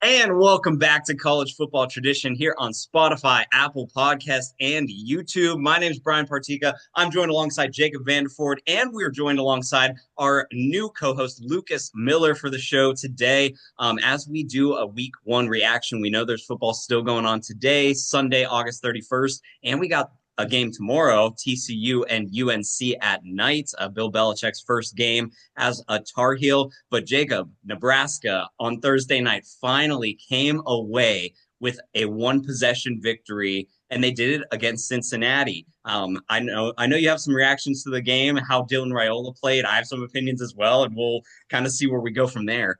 And welcome back to College Football Tradition here on Spotify, Apple Podcasts, and YouTube. My name is Bryan Partika. I'm joined alongside Jacob Vanderford, and we're joined alongside our new co-host Lucas Miller for the show today. As we do a week one reaction, we know there's football still going on today, Sunday, August 31st, and we got a game tomorrow, TCU and UNC at night, Bill Belichick's first game as a Tar Heel. But Jacob, Nebraska on Thursday night finally came away with a one possession victory, and they did it against Cincinnati. I know you have some reactions to the game, how Dylan Raiola played. I have some opinions as well, and we'll kind of see where we go from there.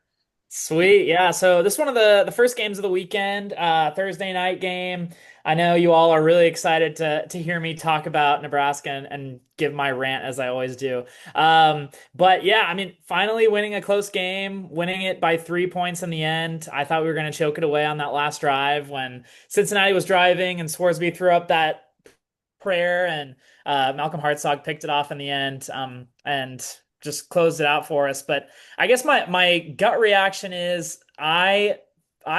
Sweet. Yeah. So this is one of the first games of the weekend, Thursday night game. I know you all are really excited to hear me talk about Nebraska and give my rant as I always do. But yeah, I mean, finally winning a close game, winning it by 3 points in the end. I thought we were going to choke it away on that last drive when Cincinnati was driving and Scoresby threw up that prayer and Malcolm Hartzog picked it off in the end and just closed it out for us. But I guess my gut reaction is I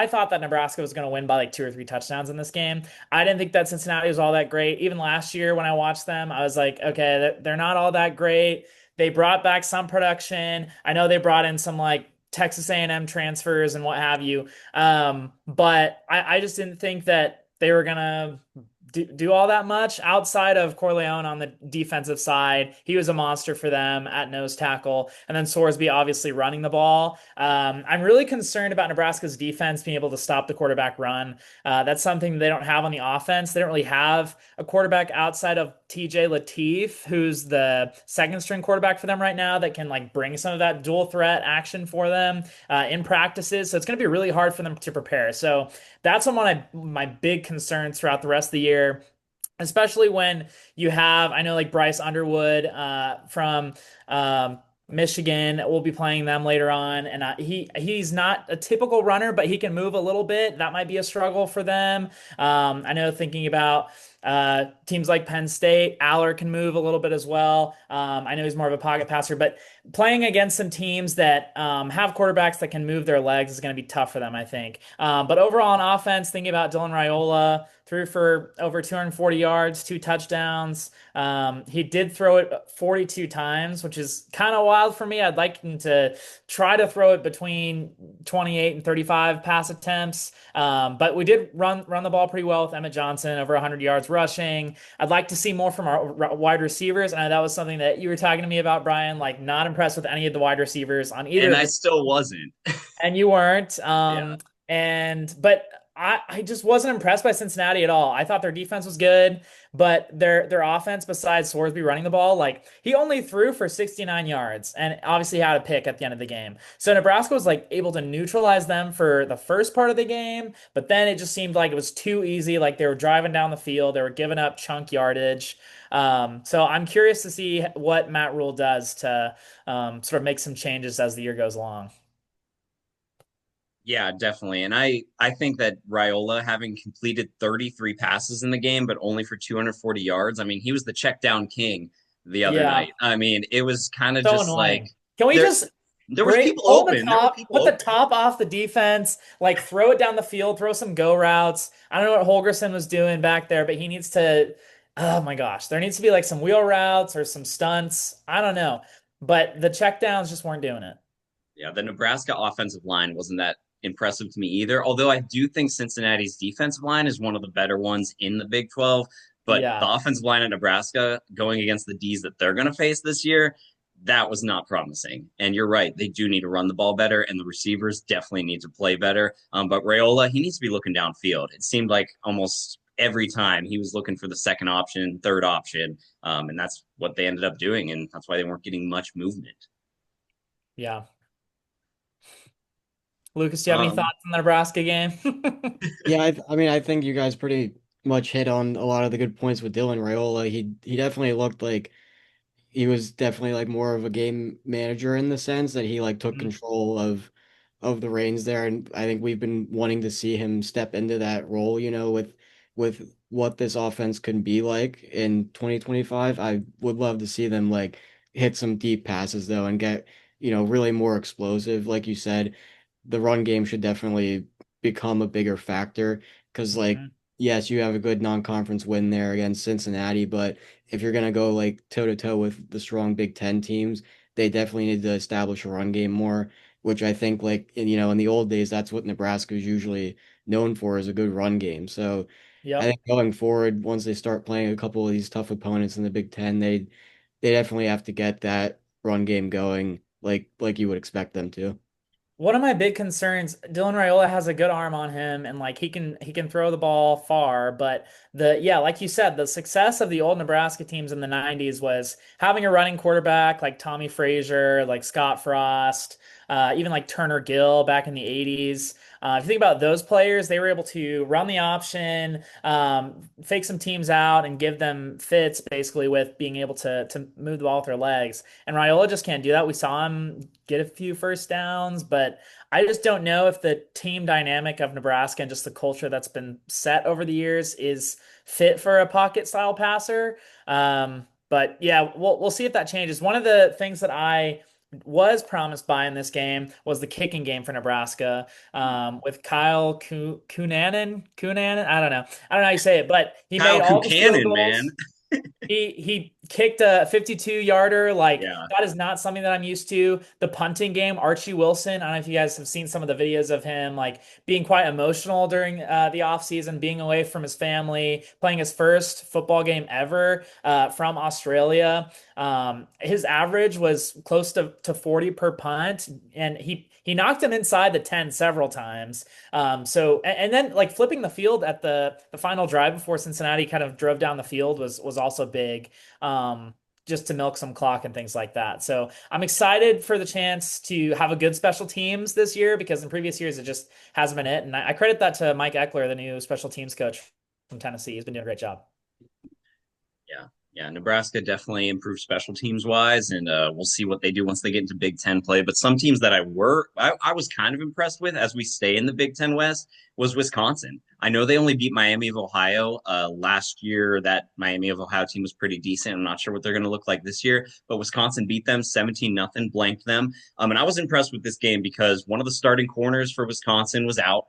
thought that Nebraska was going to win by like two or three touchdowns in this game. I didn't think that Cincinnati was all that great. Even last year when I watched them, I was like, okay, they're not all that great. They brought back some production. I know they brought in some like Texas A&M transfers and what have you. But I just didn't think that they were gonna do all that much outside of Corleone on the defensive side. He was a monster for them at nose tackle, and then Sorsby obviously running the ball. I'm really concerned about Nebraska's defense being able to stop the quarterback run. That's something they don't have on the offense. They don't really have a quarterback outside of TJ Lateef, who's the second string quarterback for them right now that can like bring some of that dual threat action for them in practices. So it's going to be really hard for them to prepare. So that's one of my big concerns throughout the rest of the year, especially when you have, I know like Bryce Underwood from Michigan will be playing them later on, and he's not a typical runner, but he can move a little bit. That might be a struggle for them. I know thinking about teams like Penn State, Aller can move a little bit as well. I know he's more of a pocket passer, but playing against some teams that have quarterbacks that can move their legs is going to be tough for them, I think. But overall on offense, thinking about Dylan Raiola, threw for over 240 yards, two touchdowns. He did throw it 42 times, which is kind of wild for me. I'd like him to try to throw it between 28 and 35 pass attempts. But we did run the ball pretty well with Emmett Johnson, over 100 yards rushing. I'd like to see more from our wide receivers. And that was something that you were talking to me about, Bryan, like not impressed with any of the wide receivers on either And of I the, still wasn't. and you weren't. Yeah. But I just wasn't impressed by Cincinnati at all. I thought their defense was good, but their offense, besides Sorsby running the ball, like he only threw for 69 yards and obviously had a pick at the end of the game. So Nebraska was like able to neutralize them for the first part of the game, but then it just seemed like it was too easy. Like they were driving down the field, they were giving up chunk yardage. So I'm curious to see what Matt Rule does to sort of make some changes as the year goes along. Yeah, definitely. And I think that Raiola having completed 33 passes in the game, but only for 240 yards. I mean, he was the check down king the other Yeah, night. I mean, it was kind of so just like annoying. Can we there just there was break, people pull the open. There were top, people put the open. top off the defense, like throw it down the field, throw some go routes. I don't know what Holgerson was doing back there, but he needs to, oh my gosh, there needs to be like some wheel routes or some stunts. I don't know. But the check downs just weren't doing it. Yeah, the Nebraska offensive line wasn't that impressive to me either. Although I do think Cincinnati's defensive line is one of the better ones in the Big 12. But the Yeah. offensive line at Nebraska going against the D's that they're going to face this year, that was not promising. And you're right, they do need to run the ball better, and the receivers definitely need to play better. But Rayola, he needs to be looking downfield. It seemed like almost every time he was looking for the second option, third option, and that's what they ended up doing, and that's why they weren't getting much movement. Yeah. Lucas, do you have any Um, thoughts on the Nebraska game? Yeah, I mean, I think you guys pretty much hit on a lot of the good points with Dylan Raiola. He definitely looked like he was definitely like more of a game manager in the sense that he like took control of the reins there, and I think we've been wanting to see him step into that role, with what this offense can be like in 2025. I would love to see them like hit some deep passes though and get, really more explosive. Like you said, the run game should definitely become a bigger factor because like Mhm. yes, you have a good non-conference win there against Cincinnati, but if you're gonna go like toe to toe with the strong Big Ten teams, they definitely need to establish a run game more, which I think like in the old days that's what Nebraska is usually known for is a good run game. So I Yep. think going forward, once they start playing a couple of these tough opponents in the Big Ten, they definitely have to get that run game going like you would expect them to. One of my big concerns, Dylan Raiola has a good arm on him and like he can throw the ball far, but like you said, the success of the old Nebraska teams in the 90s was having a running quarterback like Tommy Frazier, like Scott Frost, even like Turner Gill back in the 80s. If you think about those players, they were able to run the option, fake some teams out, and give them fits basically with being able to move the ball with their legs. And Raiola just can't do that. We saw him get a few first downs, but I just don't know if the team dynamic of Nebraska and just the culture that's been set over the years is fit for a pocket style passer. But yeah, we'll see if that changes. One of the things that I was promised by in this game was the kicking game for Nebraska with Kyle Kunanen. I don't know how you say it, but he made Kyle all the field Buchanan, man. goals. He kicked a 52-yarder. Like Yeah. that is not something that I'm used to. The punting game, Archie Wilson. I don't know if you guys have seen some of the videos of him like being quite emotional during the offseason, being away from his family, playing his first football game ever from Australia. His average was close to 40 per punt, and he knocked him inside the 10 several times. And then like flipping the field at the final drive before Cincinnati kind of drove down the field was also big. Just to milk some clock and things like that. So I'm excited for the chance to have a good special teams this year because in previous years it just hasn't been it. And I credit that to Mike Eckler, the new special teams coach from Tennessee. He's been doing a great job. Yeah. Yeah. Nebraska definitely improved special teams wise, and we'll see what they do once they get into Big Ten play. But some teams that I was kind of impressed with as we stay in the Big Ten West was Wisconsin. I know they only beat Miami of Ohio last year. That Miami of Ohio team was pretty decent. I'm not sure what they're going to look like this year, but Wisconsin beat them 17-0, blanked them. And I was impressed with this game because one of the starting corners for Wisconsin was out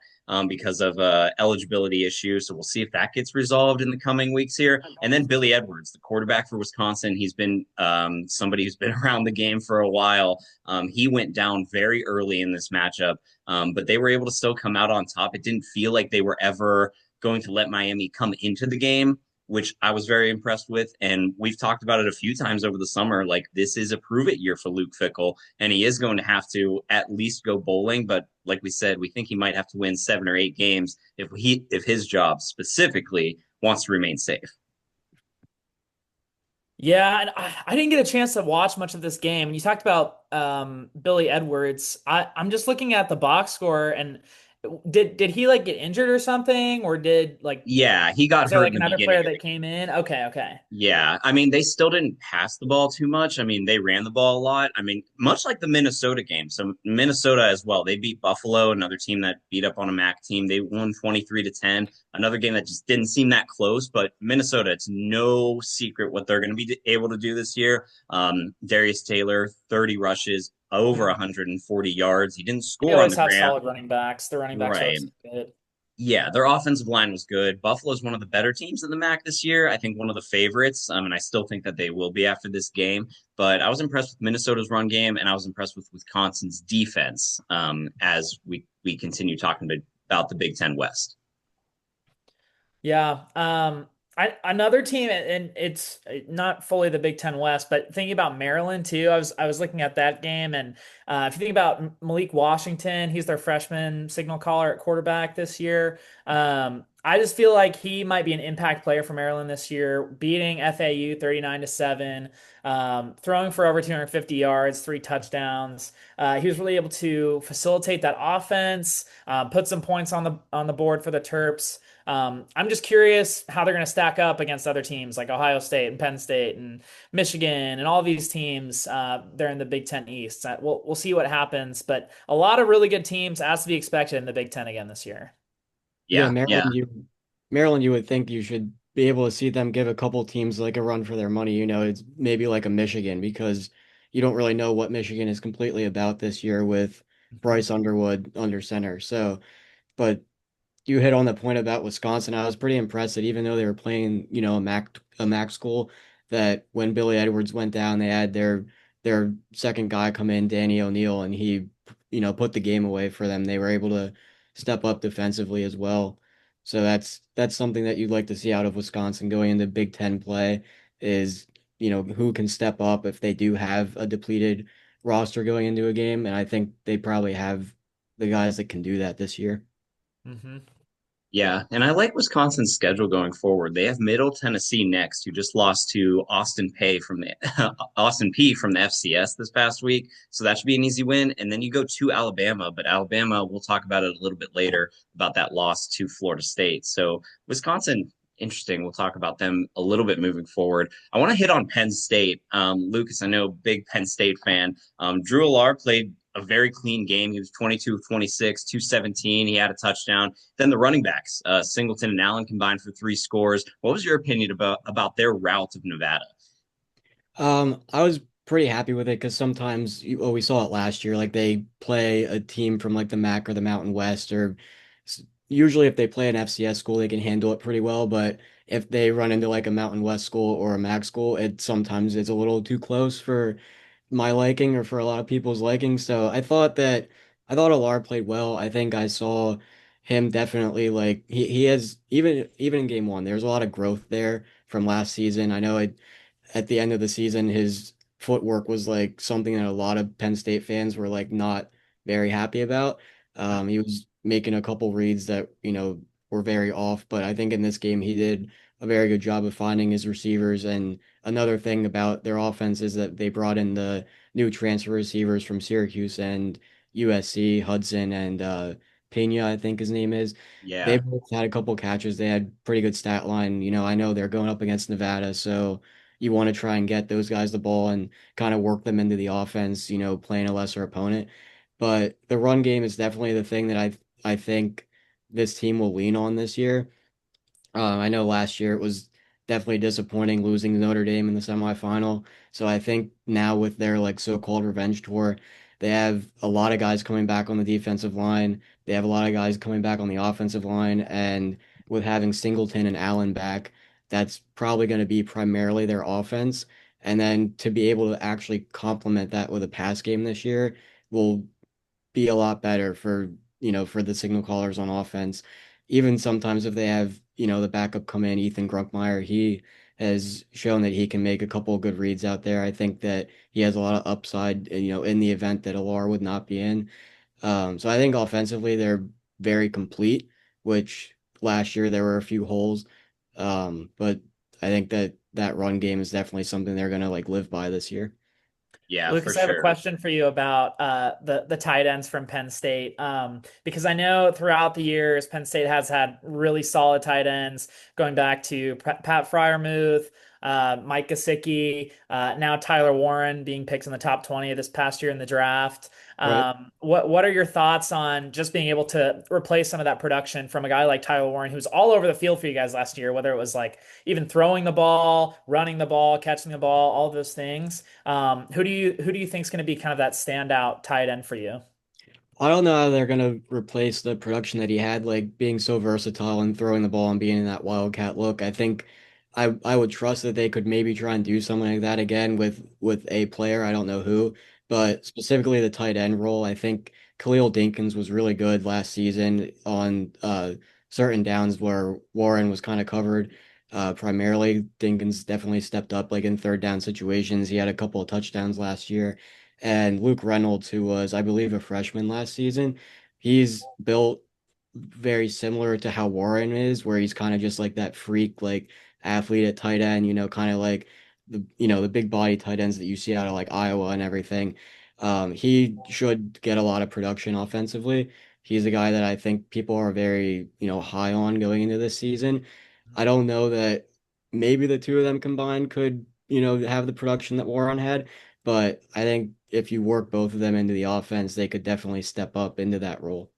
because of eligibility issues. So we'll see if that gets resolved in the coming weeks here. And then Billy Edwards, the quarterback for Wisconsin, he's been somebody who's been around the game for a while. He went down very early in this matchup, but they were able to still come out on top. It didn't feel like they were ever going to let Miami come into the game, which I was very impressed with. And we've talked about it a few times over the summer. Like, this is a prove it year for Luke Fickell, and he is going to have to at least go bowling. But like we said, we think he might have to win 7 or 8 games if his job specifically wants to remain safe. Yeah, and I didn't get a chance to watch much of this game. And you talked about Billy Edwards. I'm just looking at the box score, and did he like get injured or something, or did like Yeah, he got was there hurt like in the another beginning player of the that came in? Okay, okay. Yeah, I mean, they still didn't pass the ball too much. I mean, they ran the ball a lot. I mean, much like the Minnesota game. So Minnesota as well. They beat Buffalo, another team that beat up on a MAC team. They won 23-10. Another game that just didn't seem that close. But Minnesota, it's no secret what they're going to be able to do this year. Darius Taylor, 30 rushes, over Mhm. 140 yards. He didn't They score on always the have ground. solid running backs. The running backs are Right. always good. Yeah, their offensive line was good. Buffalo's one of the better teams in the MAC this year. I think one of the favorites. And I still think that they will be after this game. But I was impressed with Minnesota's run game, and I was impressed with Wisconsin's defense as we continue talking about the Big Ten West. Yeah. Another team, and it's not fully the Big Ten West, but thinking about Maryland too. I was looking at that game, and if you think about Malik Washington, he's their freshman signal caller at quarterback this year. I just feel like he might be an impact player for Maryland this year, beating FAU 39-7, throwing for over 250 yards, 3 touchdowns. He was really able to facilitate that offense, put some points on the board for the Terps. I'm just curious how they're going to stack up against other teams like Ohio State and Penn State and Michigan and all these teams. They're in the Big Ten East. We'll see what happens, but a lot of really good teams as to be expected in the Big Ten again this year. Yeah, Yeah, yeah. Maryland, you would think you should be able to see them give a couple teams like a run for their money. It's maybe like a Michigan because you don't really know what Michigan is completely about this year with Mhm. Bryce Underwood under center. So But you hit on the point about Wisconsin. I was pretty impressed that even though they were playing, a MAC school, that when Billy Edwards went down, they had their second guy come in, Danny O'Neal, and he, put the game away for them. They were able to step up defensively as well. So that's something that you'd like to see out of Wisconsin going into Big Ten play is, who can step up if they do have a depleted roster going into a game. And I think they probably have the guys that can do that this year. Hmm. Yeah, and I like Wisconsin's schedule going forward. They have Middle Tennessee next, who just lost to Austin Pay from the Austin P from the FCS this past week. So that should be an easy win. And then you go to Alabama, but Alabama, we'll talk about it a little bit later about that loss to Florida State. So Wisconsin, interesting. We'll talk about them a little bit moving forward. I want to hit on Penn State. Lucas, I know big Penn State fan. Drew Allar played a very clean game. He was 22 of 26, 217. He had a touchdown. Then the running backs, Singleton and Allen combined for 3 scores. What was your opinion about their route of Nevada? I was pretty happy with it because sometimes we saw it last year. Like they play a team from like the MAC or the Mountain West, or usually if they play an FCS school, they can handle it pretty well. But if they run into like a Mountain West school or a MAC school, it sometimes it's a little too close for my liking or for a lot of people's liking. So I thought Alar played well. I think I saw him definitely like he has even in game one, there's a lot of growth there from last season. I know at the end of the season, his footwork was like something that a lot of Penn State fans were like not very happy about. He was making a couple reads that, were very off, but I think in this game he did a very good job of finding his receivers. And another thing about their offense is that they brought in the new transfer receivers from Syracuse and USC, Hudson and Pena, I think his name is. They Yeah, both had a couple catches. They had pretty good stat line. I know they're going up against Nevada, so you want to try and get those guys the ball and kind of work them into the offense, playing a lesser opponent. But the run game is definitely the thing that I think this team will lean on this year. I know last year it was definitely disappointing losing to Notre Dame in the semifinal. So I think now with their like so-called revenge tour, they have a lot of guys coming back on the defensive line. They have a lot of guys coming back on the offensive line, and with having Singleton and Allen back, that's probably going to be primarily their offense. And then to be able to actually complement that with a pass game this year will be a lot better for the signal callers on offense. Even sometimes if they have, the backup come in, Ethan Grunkmeyer, he has shown that he can make a couple of good reads out there. I think that he has a lot of upside, in the event that Alar would not be in. So I think offensively they're very complete, which last year there were a few holes. But I think that run game is definitely something they're gonna like live by this year. yeah, for Lucas, I have a sure. question for you about the tight ends from Penn State. Because I know throughout the years, Penn State has had really solid tight ends, going back to Pat Fryermuth, Mike Gesicki, now Tyler Warren being picked in the top 20 this past year in the draft. Right. What are your thoughts on just being able to replace some of that production from a guy like Tyler Warren, who's all over the field for you guys last year, whether it was like even throwing the ball, running the ball, catching the ball, all those things. Who do you think is going to be kind of that standout tight end for you? I don't know how they're gonna replace the production that he had, like being so versatile and throwing the ball and being in that wildcat look. I think I would trust that they could maybe try and do something like that again with a player. I don't know who, but specifically the tight end role. I think Khalil Dinkins was really good last season on certain downs where Warren was kind of covered. Primarily, Dinkins definitely stepped up like in third down situations. He had a couple of touchdowns last year. And Luke Reynolds, who was, I believe, a freshman last season, he's built very similar to how Warren is, where he's kind of just like that freak, like athlete at tight end, kind of like the big body tight ends that you see out of like Iowa and everything. He should get a lot of production offensively. He's a guy that I think people are very, high on going into this season. I don't know that maybe the two of them combined could, have the production that Warren had, but I think if you work both of them into the offense, they could definitely step up into that role.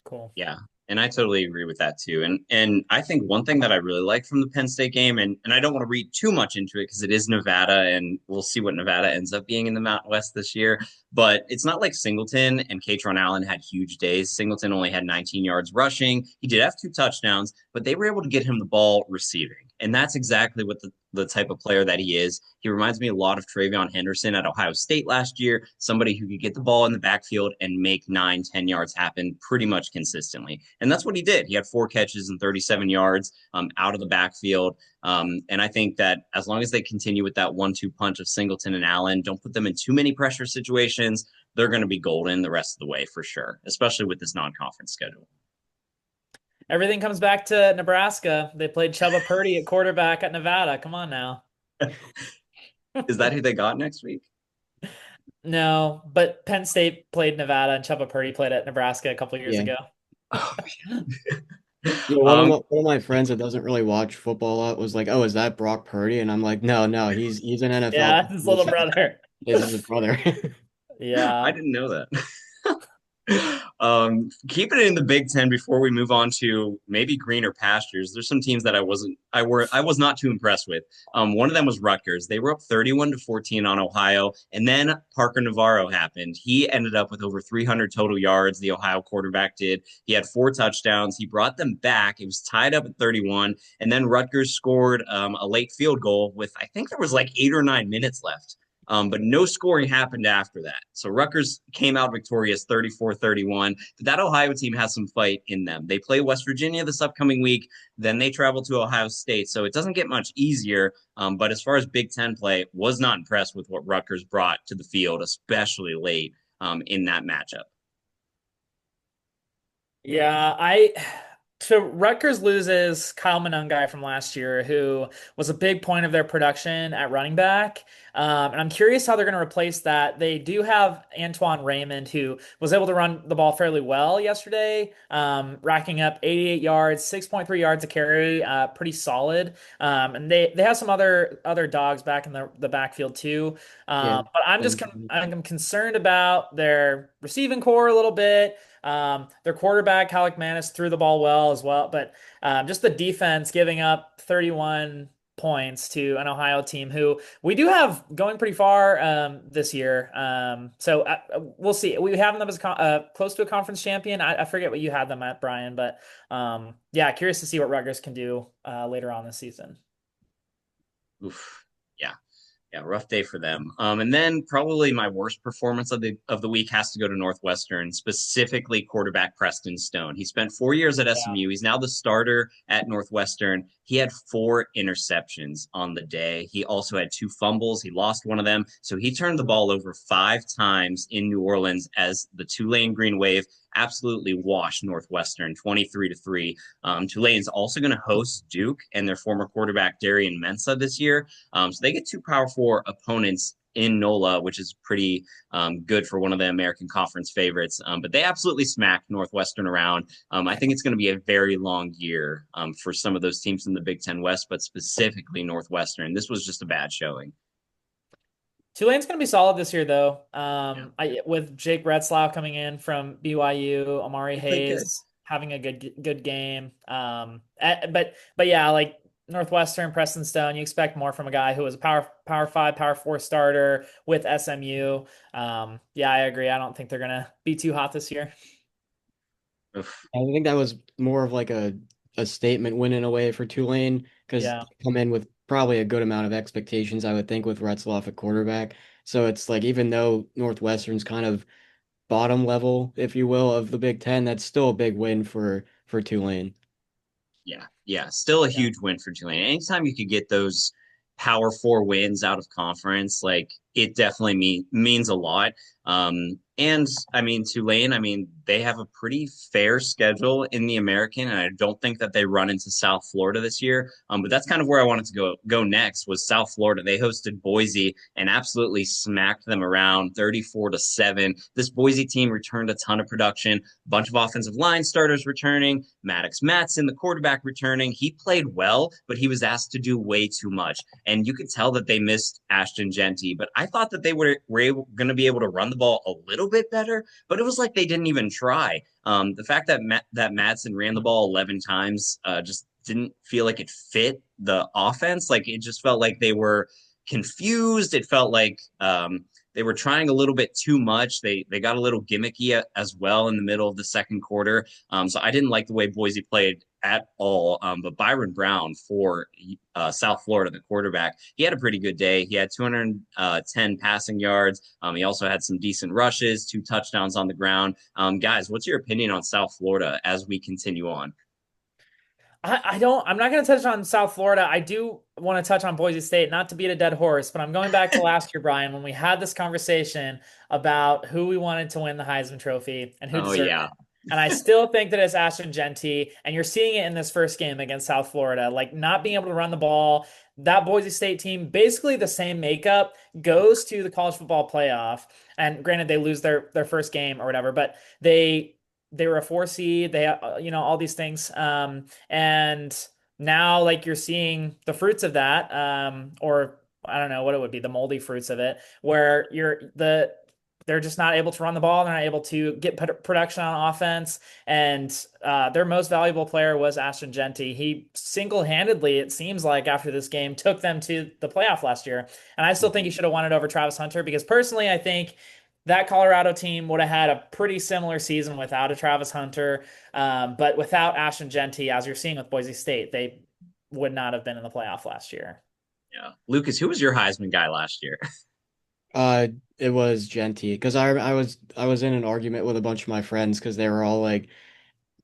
Cool. Yeah. And I totally agree with that too. And I think one thing that I really like from the Penn State game, and I don't want to read too much into it because it is Nevada, and we'll see what Nevada ends up being in the Mountain West this year. But it's not like Singleton and Katron Allen had huge days. Singleton only had 19 yards rushing. He did have 2 touchdowns, but they were able to get him the ball receiving. And that's exactly what the type of player that he is. He reminds me a lot of Travion Henderson at Ohio State last year, somebody who could get the ball in the backfield and make 9, 10 yards happen pretty much consistently. And that's what he did. He had 4 catches and 37 yards out of the backfield. And I think that as long as they continue with that 1-2 punch of Singleton and Allen, don't put them in too many pressure situations, they're going to be golden the rest of the way for sure, especially with this non-conference schedule. Everything comes back to Nebraska. They played Chuba Purdy at quarterback at Nevada. Come on now. Is that who they got next week? No, but Penn State played Nevada and Chuba Purdy played at Nebraska a couple years Yeah. ago. Oh, Yeah, one of my friends that doesn't really watch football a lot was like, "Oh, is that Brock Purdy?" And I'm like, "No, no, he's an NFL Yeah, player. his little brother. This is his brother." I Yeah. didn't know that. Keeping it in the Big Ten before we move on to maybe greener pastures. There's some teams that I was not too impressed with. One of them was Rutgers. They were up 31-14 on Ohio, and then Parker Navarro happened. He ended up with over 300 total yards. The Ohio quarterback did. He had 4 touchdowns. He brought them back. It was tied up at 31, and then Rutgers scored a late field goal with I think there was like 8 or 9 minutes left. But no scoring happened after that. So Rutgers came out victorious 34-31. But that Ohio team has some fight in them. They play West Virginia this upcoming week. Then they travel to Ohio State. So it doesn't get much easier. But as far as Big Ten play, was not impressed with what Rutgers brought to the field, especially late in that matchup. Yeah, so Rutgers loses Kyle Monangai from last year, who was a big point of their production at running back. And I'm curious how they're going to replace that. They do have Antoine Raymond, who was able to run the ball fairly well yesterday, racking up 88 yards, 6.3 yards a carry, pretty solid. And they have some other dogs back in the backfield too. Yeah, But I'm concerned about their receiving core a little bit. Their quarterback, Halleck Manis, threw the ball well as well, but just the defense giving up 31 points to an Ohio team who we do have going pretty far this year. So we'll see. We have them as close to a conference champion. I forget what you had them at, Bryan, but yeah, curious to see what Rutgers can do later on this season. Oof. Yeah. Yeah, rough day for them. And then probably my worst performance of the week has to go to Northwestern, specifically quarterback Preston Stone. He spent 4 years at Yeah. SMU. He's now the starter at Northwestern. He had 4 interceptions on the day. He also had 2 fumbles. He lost one of them. So he turned the ball over 5 times in New Orleans as the Tulane Green Wave absolutely washed Northwestern 23-3. Tulane's also going to host Duke and their former quarterback Darian Mensah this year. So they get 2 Power 4 opponents in NOLA, which is pretty good for one of the American Conference favorites. But they absolutely smacked Northwestern around. I think it's going to be a very long year for some of those teams in the Big Ten West, but specifically Northwestern. This was just a bad showing. Tulane's going to be solid this year, though. Yeah. With Jake Retzlau coming in from BYU, Amari They played good. Hayes having a good game. But yeah, like Northwestern, Preston Stone, you expect more from a guy who was a Power 5, Power 4 starter with SMU. Yeah, I agree. I don't think they're going to be too hot this year. Oof. I think that was more of like a statement win in a way for Tulane because Yeah. they come in with probably a good amount of expectations, I would think, with Retzloff at quarterback. So it's like even though Northwestern's kind of bottom level, if you will, of the Big Ten, that's still a big win for Tulane. Yeah. Still a Yeah. huge win for Tulane. Anytime you could get those Power 4 wins out of conference, like it definitely means a lot. And I mean, Tulane, I mean, they have a pretty fair schedule in the American, and I don't think that they run into South Florida this year. But that's kind of where I wanted to go next was South Florida. They hosted Boise and absolutely smacked them around 34-7. This Boise team returned a ton of production, a bunch of offensive line starters returning, Maddox Matson, the quarterback, returning. He played well, but he was asked to do way too much. And you could tell that they missed Ashton Genty, but I thought that they were going to be able to run the ball a little bit better, but it was like they didn't even try. The fact that that Madsen ran the ball 11 times just didn't feel like it fit the offense. Like it just felt like they were confused. It felt like they were trying a little bit too much. They got a little gimmicky as well in the middle of the second quarter. So I didn't like the way Boise played at all. But Byron Brown for South Florida, the quarterback, he had a pretty good day. He had 210 passing yards. He also had some decent rushes, 2 touchdowns on the ground. Guys, what's your opinion on South Florida as we continue on? I'm not going to touch on South Florida. I do want to touch on Boise State, not to beat a dead horse, but I'm going back to last year, Bryan, when we had this conversation about who we wanted to win the Heisman Trophy and who Oh deserved yeah. it. And I still think that it's Ashton Genty, and you're seeing it in this first game against South Florida, like not being able to run the ball. That Boise State team, basically the same makeup, goes to the college football playoff. And granted, they lose their first game or whatever, but they were a 4 seed. They, all these things. And now, like, you're seeing the fruits of that, or I don't know what it would be, the moldy fruits of it, where they're just not able to run the ball. They're not able to get production on offense. And their most valuable player was Ashton Genty. He single-handedly, it seems like, after this game, took them to the playoff last year. And I still think he should have won it over Travis Hunter because personally, I think that Colorado team would have had a pretty similar season without a Travis Hunter. But without Ashton Genty, as you're seeing with Boise State, they would not have been in the playoff last year. Yeah. Lucas, who was your Heisman guy last year? Uh, it was Genty because I was in an argument with a bunch of my friends because they were all like,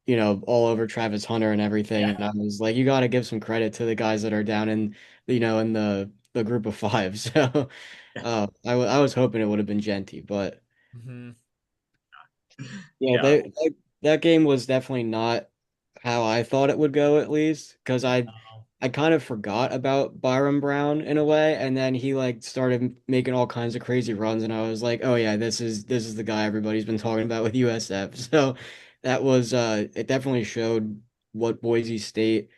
all over Travis Hunter and everything, Yeah. and I was like, you got to give some credit to the guys that are down in, in the group of five. So, I was hoping it would have been Genty, but Hmm. yeah, Yeah. that game was definitely not how I thought it would go, at least, because I kind of forgot about Byron Brown in a way, and then he like started making all kinds of crazy runs, and I was like, oh yeah, this is the guy everybody's been talking about with USF. So that was it definitely showed what Boise State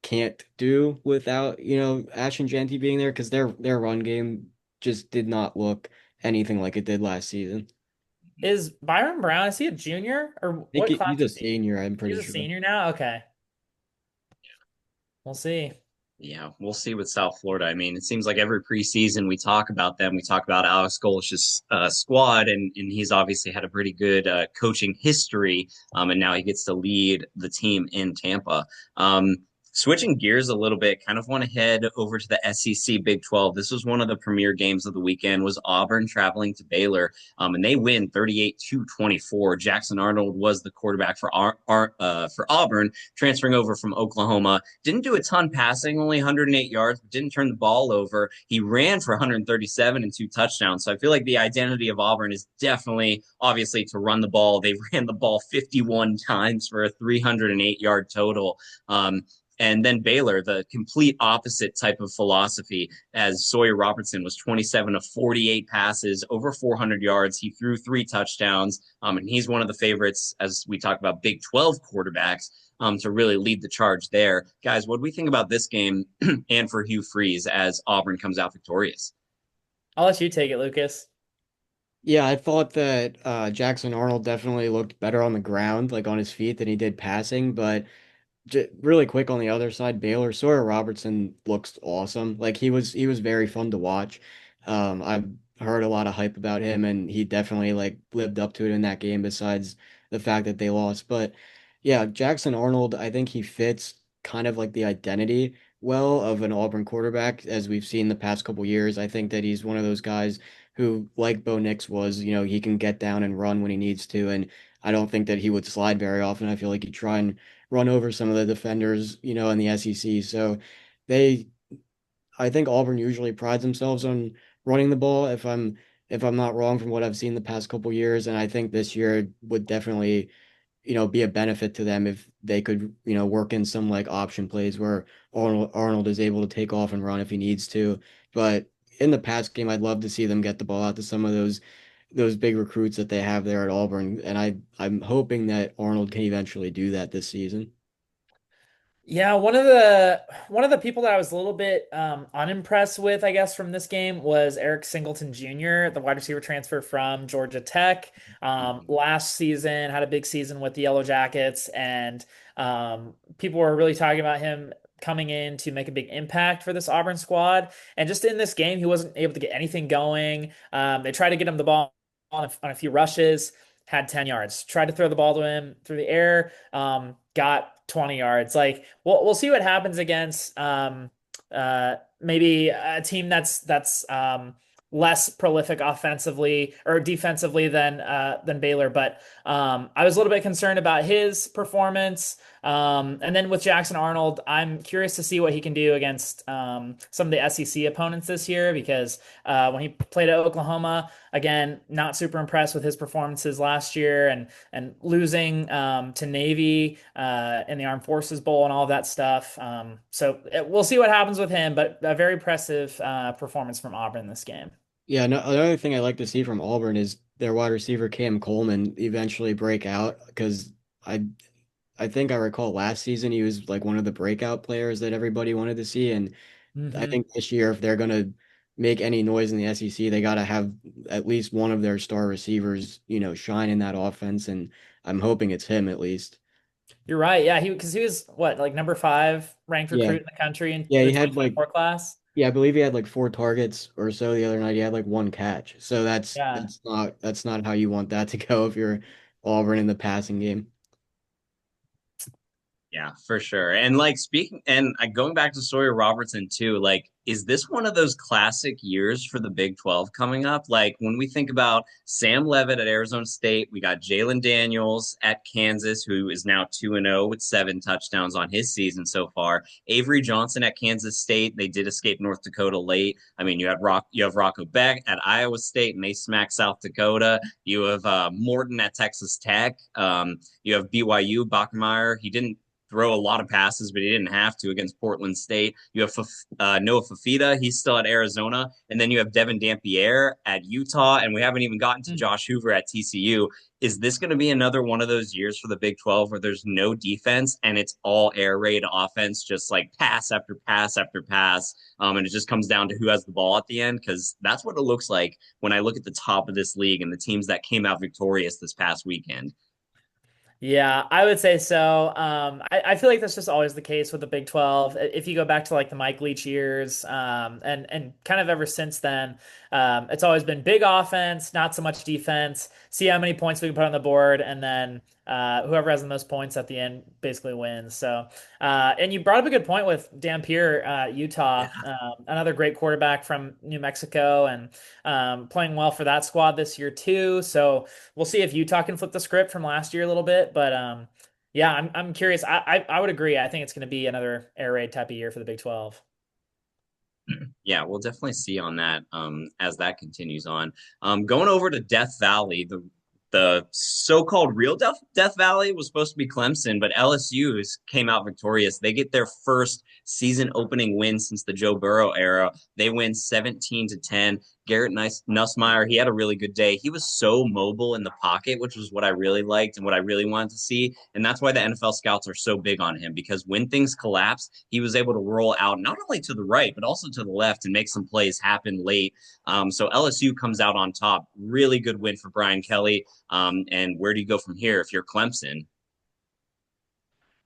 can't do without, Ashton Genty being there because their run game just did not look anything like it did last season. Is Byron Brown, is he a junior or I think what class he's a is he? senior, I'm He's pretty a sure. senior now? Okay. We'll see. Yeah, we'll see with South Florida. I mean, it seems like every preseason we talk about them. We talk about Alex Golish's squad, and he's obviously had a pretty good coaching history. And now he gets to lead the team in Tampa. Switching gears a little bit, kind of want to head over to the SEC Big 12. This was one of the premier games of the weekend. Was Auburn traveling to Baylor, and they win 38-24. Jackson Arnold was the quarterback for Auburn, transferring over from Oklahoma. Didn't do a ton passing, only 108 yards, but didn't turn the ball over. He ran for 137 and 2 touchdowns. So I feel like the identity of Auburn is definitely, obviously, to run the ball. They ran the ball 51 times for a 308-yard total. And then Baylor, the complete opposite type of philosophy, as Sawyer Robertson was 27 of 48 passes, over 400 yards. He threw 3 touchdowns, and he's one of the favorites, as we talk about Big 12 quarterbacks, to really lead the charge there. Guys, what do we think about this game and for Hugh Freeze as Auburn comes out victorious? I'll let you take it, Lucas. Yeah, I thought that Jackson Arnold definitely looked better on the ground, like on his feet, than he did passing. But really quick on the other side, Baylor Sawyer Robertson looks awesome. Like he was very fun to watch. I've heard a lot of hype about him, and he definitely like lived up to it in that game. Besides the fact that they lost, but yeah, Jackson Arnold, I think he fits kind of like the identity well of an Auburn quarterback, as we've seen the past couple years. I think that he's one of those guys who, like Bo Nix was, he can get down and run when he needs to, and I don't think that he would slide very often. I feel like he'd try and run over some of the defenders, in the SEC. So they, I think Auburn usually prides themselves on running the ball. If I'm not wrong from what I've seen the past couple years, and I think this year would definitely, be a benefit to them if they could, work in some like option plays where Arnold is able to take off and run if he needs to. But in the past game, I'd love to see them get the ball out to some of those big recruits that they have there at Auburn, and I'm hoping that Arnold can eventually do that this season. Yeah, one of the people that I was a little bit unimpressed with, I guess, from this game was Eric Singleton Jr., the wide receiver transfer from Georgia Tech. Last season had a big season with the Yellow Jackets, and people were really talking about him coming in to make a big impact for this Auburn squad. And just in this game, he wasn't able to get anything going. They tried to get him the ball on a few rushes, had 10 yards. Tried to throw the ball to him through the air, got 20 yards. Like we'll see what happens against maybe a team that's less prolific offensively or defensively than Baylor. But I was a little bit concerned about his performance. And then with Jackson Arnold, I'm curious to see what he can do against some of the SEC opponents this year because when he played at Oklahoma, again, not super impressed with his performances last year and losing to Navy in the Armed Forces Bowl and all of that stuff. We'll see what happens with him, but a very impressive performance from Auburn this game. Yeah, no, another thing I like to see from Auburn is their wide receiver Cam Coleman eventually break out because I I think I recall last season he was like one of the breakout players that everybody wanted to see, and I Hmm. think this year if they're gonna make any noise in the SEC, they got to have at least one of their star receivers, shine in that offense, and I'm hoping it's him at least. You're right. Yeah, because he was what, like number five ranked Yeah, recruit in the country in yeah, the he had like 2024 class. yeah, I believe he had like 4 targets or so the other night. He had like one catch, so that's Yeah. that's not how you want that to go if you're Auburn in the passing game. Yeah, for sure. And like speaking and going back to Sawyer Robertson too, like is this one of those classic years for the Big 12 coming up? Like when we think about Sam Levitt at Arizona State, we got Jalen Daniels at Kansas, who is now 2-0 with 7 touchdowns on his season so far. Avery Johnson at Kansas State, they did escape North Dakota late. I mean, you have Rocco Beck at Iowa State, and they smack South Dakota. You have Morton at Texas Tech. You have BYU Bachmeier. He didn't throw a lot of passes, but he didn't have to against Portland State. You have Noah Fafita. He's still at Arizona. And then you have Devin Dampier at Utah. And we haven't even gotten to Josh Hoover at TCU. Is this going to be another one of those years for the Big 12 where there's no defense and it's all air raid offense, just like pass after pass after pass? And it just comes down to who has the ball at the end because that's what it looks like when I look at the top of this league and the teams that came out victorious this past weekend. Yeah, I would say so. I feel like that's just always the case with the Big 12. If you go back to like the Mike Leach years, and kind of ever since then, it's always been big offense, not so much defense. See how many points we can put on the board, and then whoever has the most points at the end basically wins. So, and you brought up a good point with Dampier, Utah, another great quarterback from New Mexico, and playing well for that squad this year too. So we'll see if Utah can flip the script from last year a little bit. But yeah, I'm curious. I would agree. I think it's going to be another air raid type of year for the Big 12. Yeah, we'll definitely see on that as that continues on. Going over to Death Valley, the so-called real Death Valley was supposed to be Clemson, but LSU came out victorious. They get their first season opening win since the Joe Burrow era. They win 17-10. Garrett Nussmeier, he had a really good day. He was so mobile in the pocket, which was what I really liked and what I really wanted to see. And that's why the NFL scouts are so big on him because when things collapse, he was able to roll out not only to the right, but also to the left and make some plays happen late. So LSU comes out on top. Really good win for Brian Kelly. And where do you go from here if you're Clemson?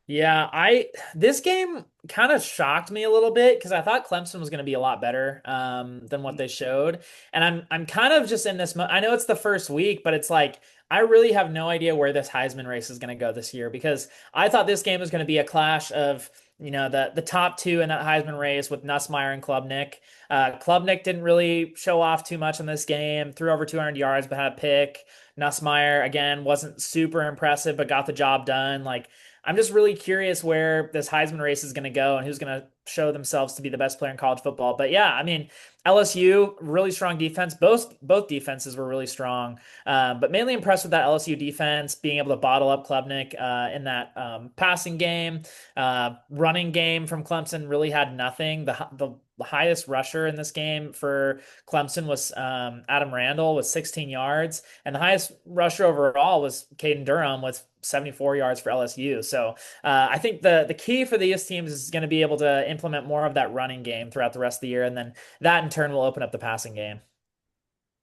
Yeah, I this game kind of shocked me a little bit because I thought Clemson was going to be a lot better than what they showed, and I'm kind of just in this. I know it's the first week, but it's like I really have no idea where this Heisman race is going to go this year because I thought this game was going to be a clash of the top two in that Heisman race with Nussmeier and Klubnik. Klubnik didn't really show off too much in this game, threw over 200 yards but had a pick. Nussmeier again wasn't super impressive but got the job done. Like I'm just really curious where this Heisman race is going to go and who's going to show themselves to be the best player in college football. But yeah, I mean, LSU really strong defense. Both defenses were really strong, but mainly impressed with that LSU defense being able to bottle up Klubnik in that passing game. Running game from Clemson really had nothing. The highest rusher in this game for Clemson was Adam Randall with 16 yards, and the highest rusher overall was Caden Durham with 74 yards for LSU. So I think the key for these teams is going to be able to implement more of that running game throughout the rest of the year, and then that in turn will open up the passing game.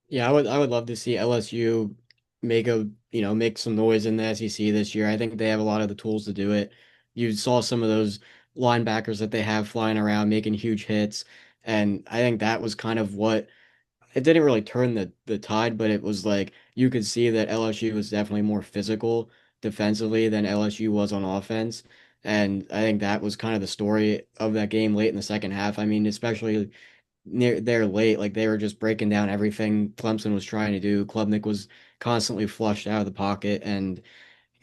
Yeah, I would love to see LSU make some noise in the SEC this year. I think they have a lot of the tools to do it. You saw some of those linebackers that they have flying around making huge hits, and I think that was kind of what it didn't really turn the tide, but it was like you could see that LSU was definitely more physical defensively than LSU was on offense. And I think that was kind of the story of that game late in the second half. I mean, especially near there late, like they were just breaking down everything Clemson was trying to do. Klubnik was constantly flushed out of the pocket, and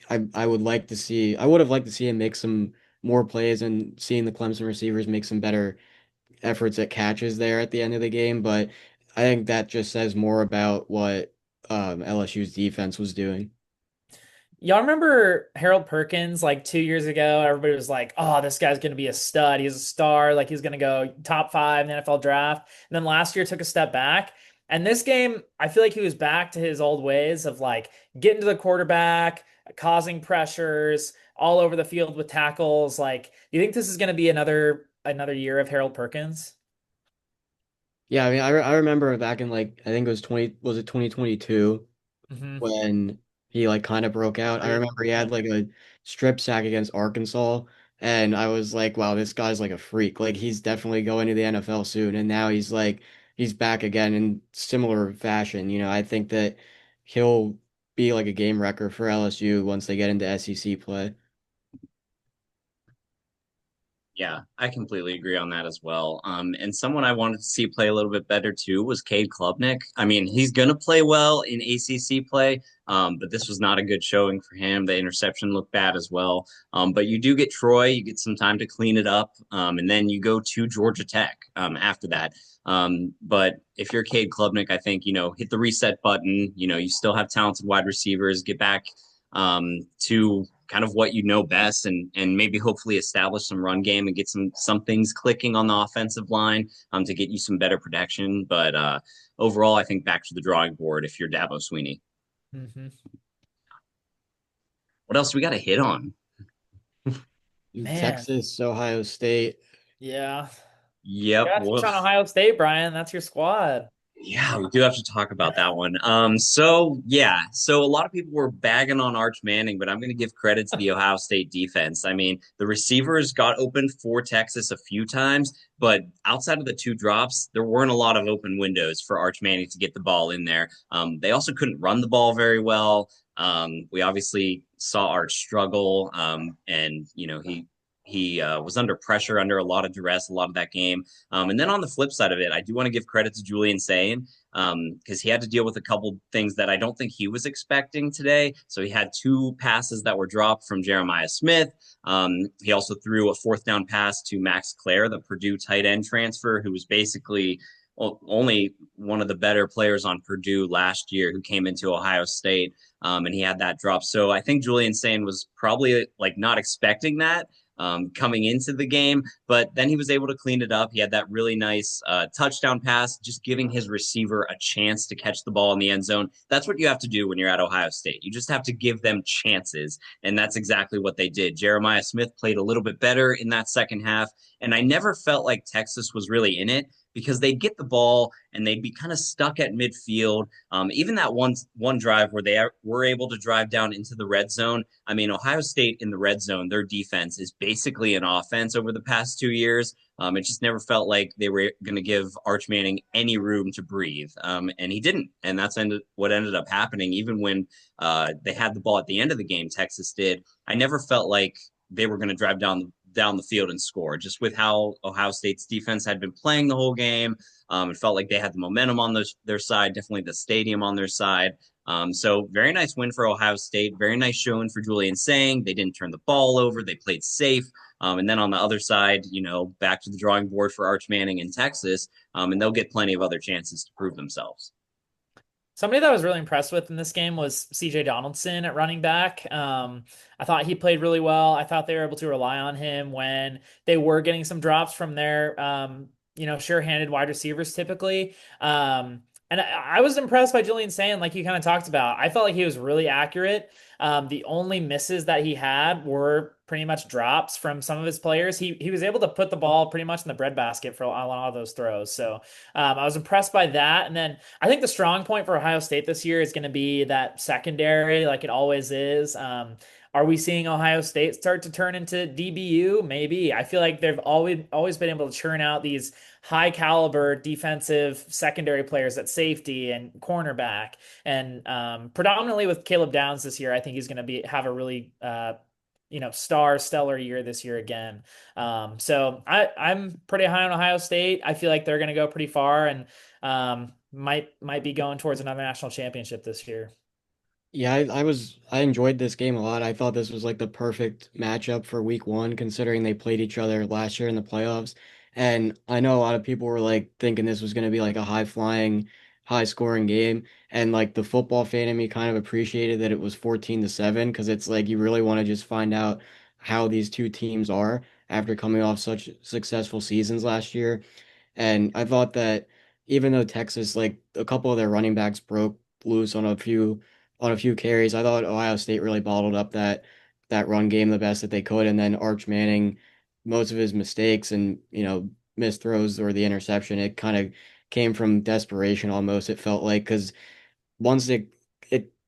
I would have liked to see him make some more plays and seeing the Clemson receivers make some better efforts at catches there at the end of the game, but I think that just says more about what LSU's defense was doing. Y'all remember Harold Perkins like 2 years ago? Everybody was like, "Oh, this guy's going to be a stud. He's a star. Like he's going to go top five in the NFL draft." And then last year took a step back. And this game, I feel like he was back to his old ways of like getting to the quarterback, causing pressures all over the field with tackles. Like, do you think this is going to be another year of Harold Perkins? Yeah, I mean, I remember back in like I think it was 2022 Hmm. when he like kind of broke out. I remember he Yeah. had like a strip sack against Arkansas, and I was like, wow, this guy's like a freak. Like he's definitely going to the NFL soon. And now he's back again in similar fashion. I think that he'll be like a game wrecker for LSU once they get into SEC play. Yeah, I completely agree on that as well. And someone I wanted to see play a little bit better too was Cade Klubnik. I mean, he's going to play well in ACC play, but this was not a good showing for him. The interception looked bad as well. But you do get Troy, you get some time to clean it up, and then you go to Georgia Tech after that. But if you're Cade Klubnik, I think, hit the reset button. You still have talented wide receivers, get back to kind of what you know best and maybe hopefully establish some run game and get some things clicking on the offensive line to get you some better protection. But overall, I think back to the drawing board if you're Dabo Sweeney. Hmm. What else we got to hit on? Man, Texas, Ohio State. yeah. Yep. Yeah, touch Well, on Ohio State, Brian. That's your squad. yeah, we do have to talk about that one. So a lot of people were bagging on Arch Manning, but I'm going to give credit to the Ohio State defense. I mean, the receivers got open for Texas a few times, but outside of the two drops, there weren't a lot of open windows for Arch Manning to get the ball in there. They also couldn't run the ball very well. We obviously saw Arch struggle, and he was under pressure, under a lot of duress, a lot of that game. And then on the flip side of it, I do want to give credit to Julian Sain because he had to deal with a couple things that I don't think he was expecting today. So he had two passes that were dropped from Jeremiah Smith. He also threw a fourth down pass to Max Clare, the Purdue tight end transfer, who was basically only one of the better players on Purdue last year who came into Ohio State. And he had that drop. So I think Julian Sain was probably like not expecting that coming into the game, but then he was able to clean it up. He had that really nice touchdown pass, just giving his receiver a chance to catch the ball in the end zone. That's what you have to do when you're at Ohio State. You just have to give them chances, and that's exactly what they did. Jeremiah Smith played a little bit better in that second half, and I never felt like Texas was really in it because they'd get the ball and they'd be kind of stuck at midfield. Even that one drive where they were able to drive down into the red zone. I mean, Ohio State in the red zone, their defense is basically an offense over the past 2 years. It just never felt like they were going to give Arch Manning any room to breathe, and he didn't. And that's what ended up happening. Even when they had the ball at the end of the game, Texas did. I never felt like they were going to drive down the field and score. Just with how Ohio State's defense had been playing the whole game, it felt like they had the momentum on their side, definitely the stadium on their side. So very nice win for Ohio State. Very nice showing for Julian Sang. They didn't turn the ball over. They played safe. And then on the other side, back to the drawing board for Arch Manning in Texas, and they'll get plenty of other chances to prove themselves. Somebody that I was really impressed with in this game was CJ Donaldson at running back. I thought he played really well. I thought they were able to rely on him when they were getting some drops from their, sure-handed wide receivers typically. And I was impressed by Julian Sand, like you kind of talked about. I felt like he was really accurate. The only misses that he had were pretty much drops from some of his players. He was able to put the ball pretty much in the breadbasket for a lot of those throws. So I was impressed by that. And then I think the strong point for Ohio State this year is going to be that secondary, like it always is. Are we seeing Ohio State start to turn into DBU? Maybe. I feel like they've always been able to churn out these high caliber defensive secondary players at safety and cornerback. And predominantly with Caleb Downs this year, I think he's going to have a really stellar year this year again. So I'm pretty high on Ohio State. I feel like they're going to go pretty far and might be going towards another national championship this year. Yeah, I enjoyed this game a lot. I thought this was like the perfect matchup for week one, considering they played each other last year in the playoffs. And I know a lot of people were like thinking this was going to be like a high flying, high scoring game. And like the football fan in me kind of appreciated that it was 14-7 because it's like you really want to just find out how these two teams are after coming off such successful seasons last year. And I thought that even though Texas, like a couple of their running backs broke loose on a few carries, I thought Ohio State really bottled up that run game the best that they could. And then Arch Manning, most of his mistakes and missed throws or the interception, it kind of came from desperation almost. It felt like because once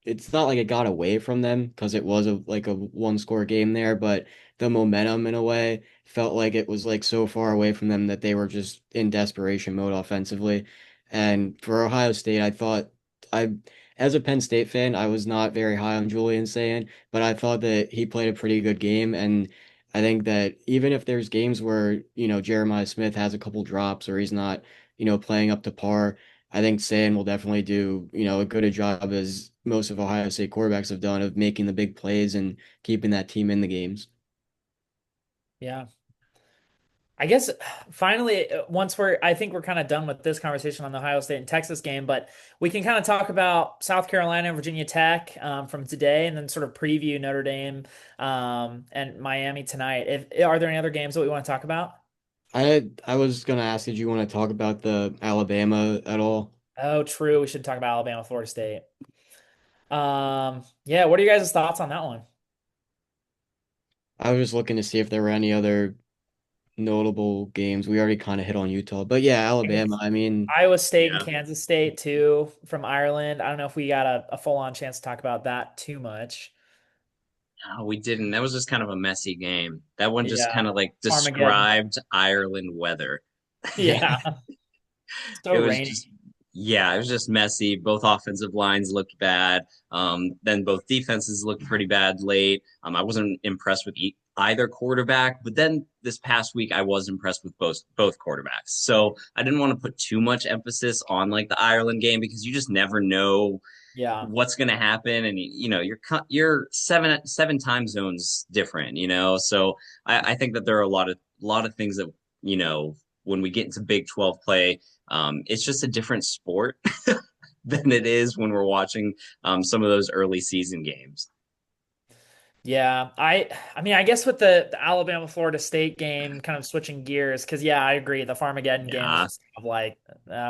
it's not like it got away from them because it was a one score game there, but the momentum in a way felt like it was like so far away from them that they were just in desperation mode offensively. And for Ohio State, I thought I as a Penn State fan, I was not very high on Julian Sand, but I thought that he played a pretty good game. And I think that even if there's games where, Jeremiah Smith has a couple drops or he's not, playing up to par, I think Sand will definitely do, a good a job as most of Ohio State quarterbacks have done of making the big plays and keeping that team in the games. Yeah. I guess finally, I think we're kind of done with this conversation on the Ohio State and Texas game, but we can kind of talk about South Carolina and Virginia Tech from today, and then sort of preview Notre Dame and Miami tonight. Are there any other games that we want to talk about? I was gonna ask, did you want to talk about the Alabama at all? Oh, true. We should talk about Alabama, Florida State. Yeah. What are you guys' thoughts on that one? I was just looking to see if there were any other notable games. We already kind of hit on Utah, but yeah, I Alabama. guess I mean, Iowa State and Yeah. Kansas State too from Ireland. I don't know if we got a full-on chance to talk about that too much. No, we didn't. That was just kind of a messy game. That one just Yeah. kind of like Armageddon. described Ireland weather. Yeah. So It was rainy. just, yeah, it was just messy. Both offensive lines looked bad. Then both defenses looked pretty bad late. I wasn't impressed with either quarterback, but then this past week I was impressed with both quarterbacks. So I didn't want to put too much emphasis on like the Ireland game because you just never know Yeah. what's going to happen, and you're seven time zones different, so I think that there are a lot of things that when we get into Big 12 play, it's just a different sport than it is when we're watching some of those early season games. Yeah, I mean, I guess with the Alabama Florida State game, kind of switching gears, because yeah, I agree. The Farmageddon game was Yeah. just kind of like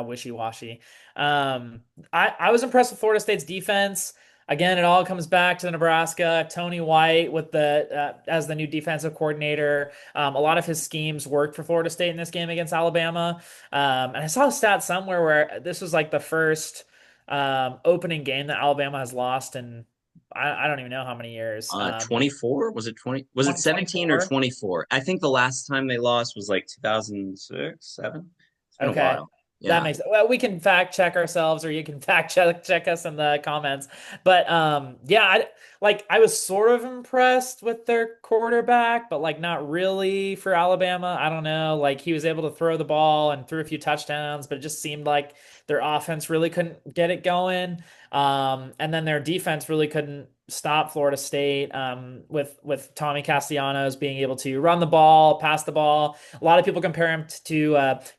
wishy-washy. Um, I was impressed with Florida State's defense. Again, it all comes back to Nebraska. Tony White with the as the new defensive coordinator. A lot of his schemes worked for Florida State in this game against Alabama. And I saw a stat somewhere where this was like the first opening game that Alabama has lost in I don't even know how many years. 24, was it 20, was it 17 or 2024. 24? I think the last time they lost was like 2006, 7. It's been a Okay. while. That Yeah. makes well, we can fact check ourselves or you can fact check us in the comments. But yeah, I was sort of impressed with their quarterback, but like not really for Alabama. I don't know. Like he was able to throw the ball and threw a few touchdowns, but it just seemed like their offense really couldn't get it going. And then their defense really couldn't stop Florida State with Tommy Castellanos being able to run the ball, pass the ball. A lot of people compare him to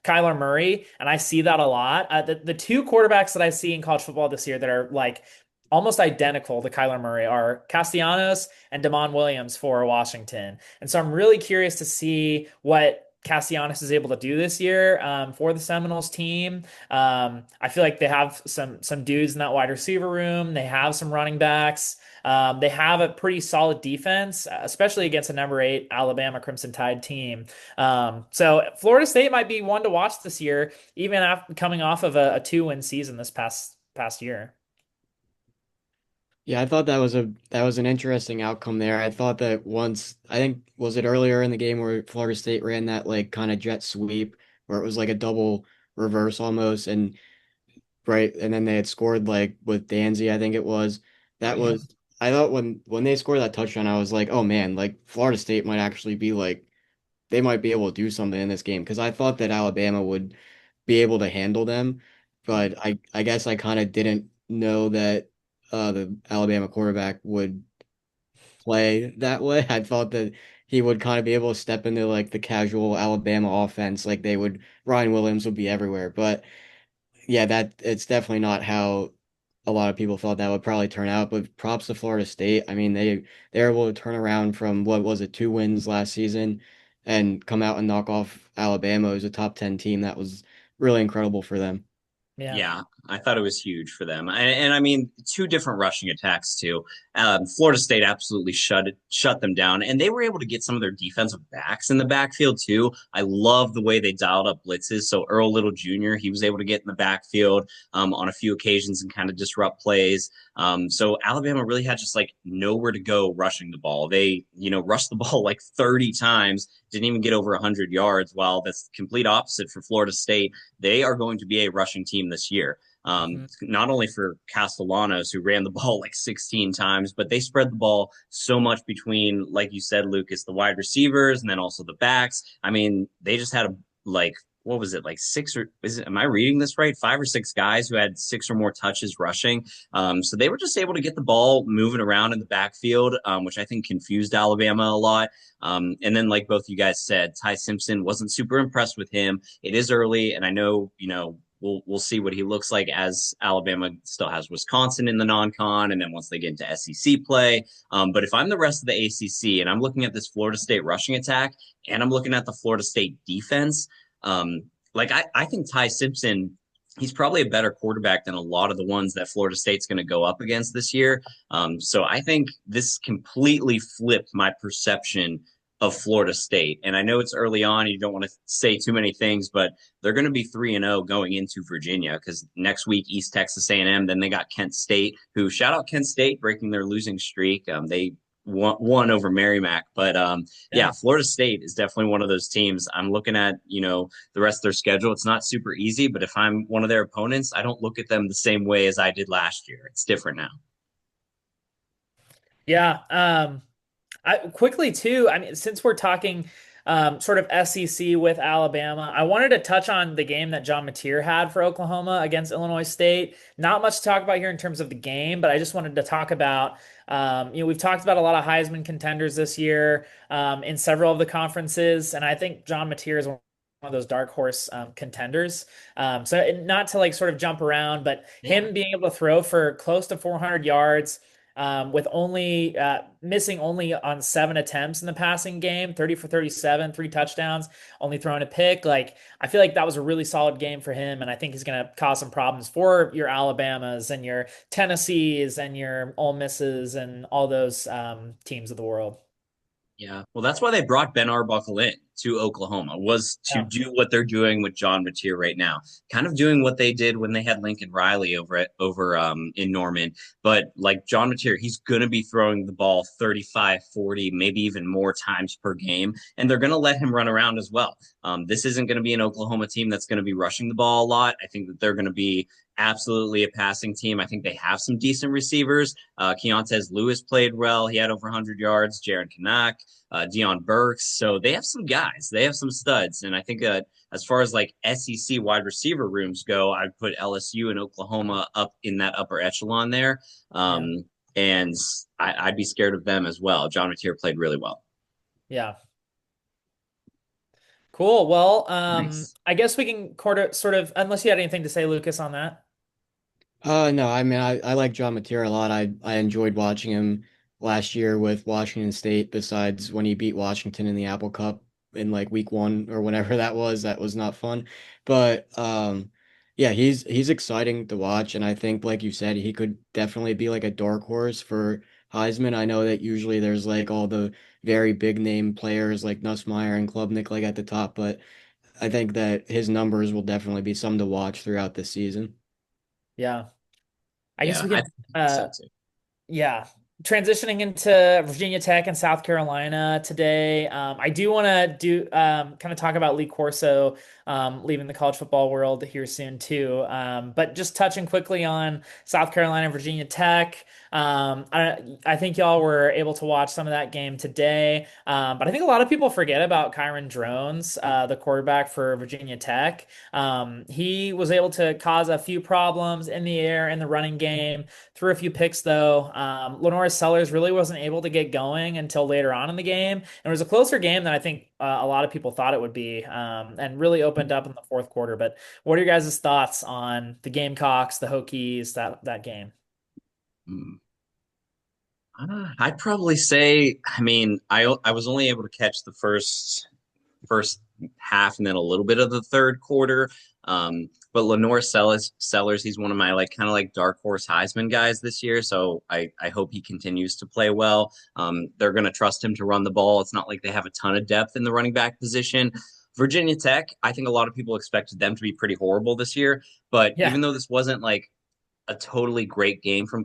Kyler Murray, and I see that a lot. The two quarterbacks that I see in college football this year that are like almost identical to Kyler Murray are Castellanos and Damon Williams for Washington. And so I'm really curious to see what Castellanos is able to do this year for the Seminoles team. I feel like they have some dudes in that wide receiver room. They have some running backs. They have a pretty solid defense, especially against a number 8 Alabama Crimson Tide team. So Florida State might be one to watch this year, even after coming off of a 2-win season this past year. Yeah, I thought that was an interesting outcome there. I thought that once, I think, was it earlier in the game where Florida State ran that like kind of jet sweep where it was like a double reverse almost, and right, and then they had scored like with Danzy, I think it was. That Mhm. was, I thought when they scored that touchdown, I was like, oh man, like Florida State might actually be like they might be able to do something in this game because I thought that Alabama would be able to handle them, but I guess I kind of didn't know that the Alabama quarterback would play that way. I thought that he would kind of be able to step into like the casual Alabama offense, like they would Ryan Williams would be everywhere. But yeah, that it's definitely not how a lot of people thought that would probably turn out. But props to Florida State. I mean, they're able to turn around from what was it, 2 wins last season and come out and knock off Alabama, who's a top 10 team. That was really incredible for them. Yeah. Yeah, I thought it was huge for them, and I mean, two different rushing attacks too. Florida State absolutely shut them down, and they were able to get some of their defensive backs in the backfield too. I love the way they dialed up blitzes. So Earl Little Jr. he was able to get in the backfield on a few occasions and kind of disrupt plays. So Alabama really had just like nowhere to go rushing the ball. They rushed the ball like 30 times, didn't even get over 100 yards. While that's the complete opposite for Florida State, they are going to be a rushing team this year. Mhm. Not only for Castellanos, who ran the ball like 16 times, but they spread the ball so much between, like you said, Lucas, the wide receivers and then also the backs. I mean, they just had a like what was it like six or is it am I reading this right? 5 or 6 guys who had 6 or more touches rushing. So they were just able to get the ball moving around in the backfield, which I think confused Alabama a lot. And then, like both you guys said, Ty Simpson wasn't super impressed with him. It is early, and I know we'll see what he looks like as Alabama still has Wisconsin in the non-con, and then once they get into SEC play. But if I'm the rest of the ACC and I'm looking at this Florida State rushing attack, and I'm looking at the Florida State defense, like I think Ty Simpson. He's probably a better quarterback than a lot of the ones that Florida State's going to go up against this year. So I think this completely flipped my perception of Florida State. And I know it's early on, you don't want to say too many things, but they're going to be 3-0 going into Virginia because next week East Texas A&M, then they got Kent State, who shout out Kent State breaking their losing streak. They won over Merrimack, but yeah, Yeah. Florida State is definitely one of those teams. I'm looking at the rest of their schedule. It's not super easy, but if I'm one of their opponents, I don't look at them the same way as I did last year. It's different now. Yeah. I quickly too, I mean, since we're talking sort of SEC with Alabama, I wanted to touch on the game that John Mateer had for Oklahoma against Illinois State. Not much to talk about here in terms of the game, but I just wanted to talk about, we've talked about a lot of Heisman contenders this year in several of the conferences, and I think John Mateer is one of those dark horse contenders. So not to like sort of jump around, but Yeah. him being able to throw for close to 400 yards with only missing only on 7 attempts in the passing game, 30 for 37, 3 touchdowns, only throwing a pick. Like, I feel like that was a really solid game for him. And I think he's going to cause some problems for your Alabamas and your Tennessees and your Ole Misses and all those teams of the world. Yeah. Well, that's why they brought Ben Arbuckle in to Oklahoma, was to Yeah. do what they're doing with John Mateer right now. Kind of doing what they did when they had Lincoln Riley over in Norman. But like John Mateer, he's gonna be throwing the ball 35, 40, maybe even more times per game. And they're gonna let him run around as well. This isn't gonna be an Oklahoma team that's gonna be rushing the ball a lot. I think that they're gonna be absolutely a passing team. I think they have some decent receivers. Keontez Lewis played well. He had over 100 yards. Jared Kanak, Dion Burks. So they have some guys. They have some studs. And I think as far as like SEC wide receiver rooms go, I'd put LSU and Oklahoma up in that upper echelon there. Yeah. And I'd be scared of them as well. John Mateer played really well. Yeah. Cool. Well, Nice. I guess we can sort of, unless you had anything to say, Lucas, on that. No, I mean I like John Mateer a lot. I enjoyed watching him last year with Washington State, besides when he beat Washington in the Apple Cup in like week one or whenever that was. That was not fun. But yeah, he's exciting to watch, and I think like you said, he could definitely be like a dark horse for Heisman. I know that usually there's like all the very big name players like Nussmeier and Klubnik like at the top, but I think that his numbers will definitely be something to watch throughout the season. Yeah. I guess Yeah, we I can think so too. yeah. Transitioning into Virginia Tech and South Carolina today, I do want to do kind of talk about Lee Corso leaving the college football world here soon too. But just touching quickly on South Carolina and Virginia Tech, I think y'all were able to watch some of that game today. But I think a lot of people forget about Kyron Drones, the quarterback for Virginia Tech. He was able to cause a few problems in the air in the running game. Threw a few picks though. Lenora Sellers really wasn't able to get going until later on in the game. And it was a closer game than I think a lot of people thought it would be, and really opened up in the fourth quarter. But what are your guys' thoughts on the Gamecocks, the Hokies, that game? Hmm. I'd probably say, I mean, I was only able to catch the first half and then a little bit of the third quarter. But Lenore Sellers, he's one of my like kind of like dark horse Heisman guys this year. So I hope he continues to play well. They're going to trust him to run the ball. It's not like they have a ton of depth in the running back position. Virginia Tech, I think a lot of people expected them to be pretty horrible this year. But Yeah, even though this wasn't like a totally great game from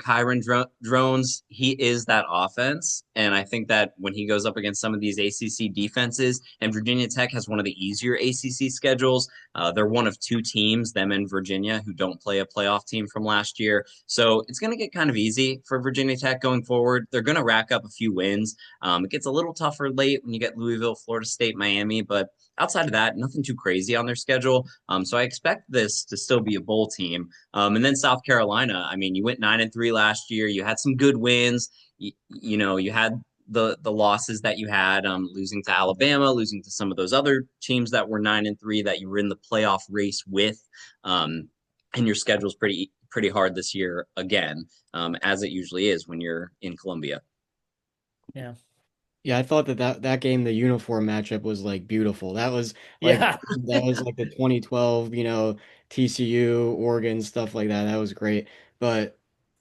Drones. He is that offense. And I think that when he goes up against some of these ACC defenses, and Virginia Tech has one of the easier ACC schedules, they're one of two teams, them and Virginia, who don't play a playoff team from last year. So it's going to get kind of easy for Virginia Tech going forward. They're going to rack up a few wins. It gets a little tougher late when you get Louisville, Florida State, Miami, but outside of that, nothing too crazy on their schedule. So I expect this to still be a bowl team. And then South Carolina, I mean, you went 9-3 last year. You had some good wins. You had the losses that you had, losing to Alabama, losing to some of those other teams that were 9-3 that you were in the playoff race with. And your schedule's pretty hard this year again, as it usually is when you're in Columbia. yeah, Yeah, I thought that game, the uniform matchup was like beautiful. yeah, That was like the 2012, TCU, Oregon, stuff like that. That was great. But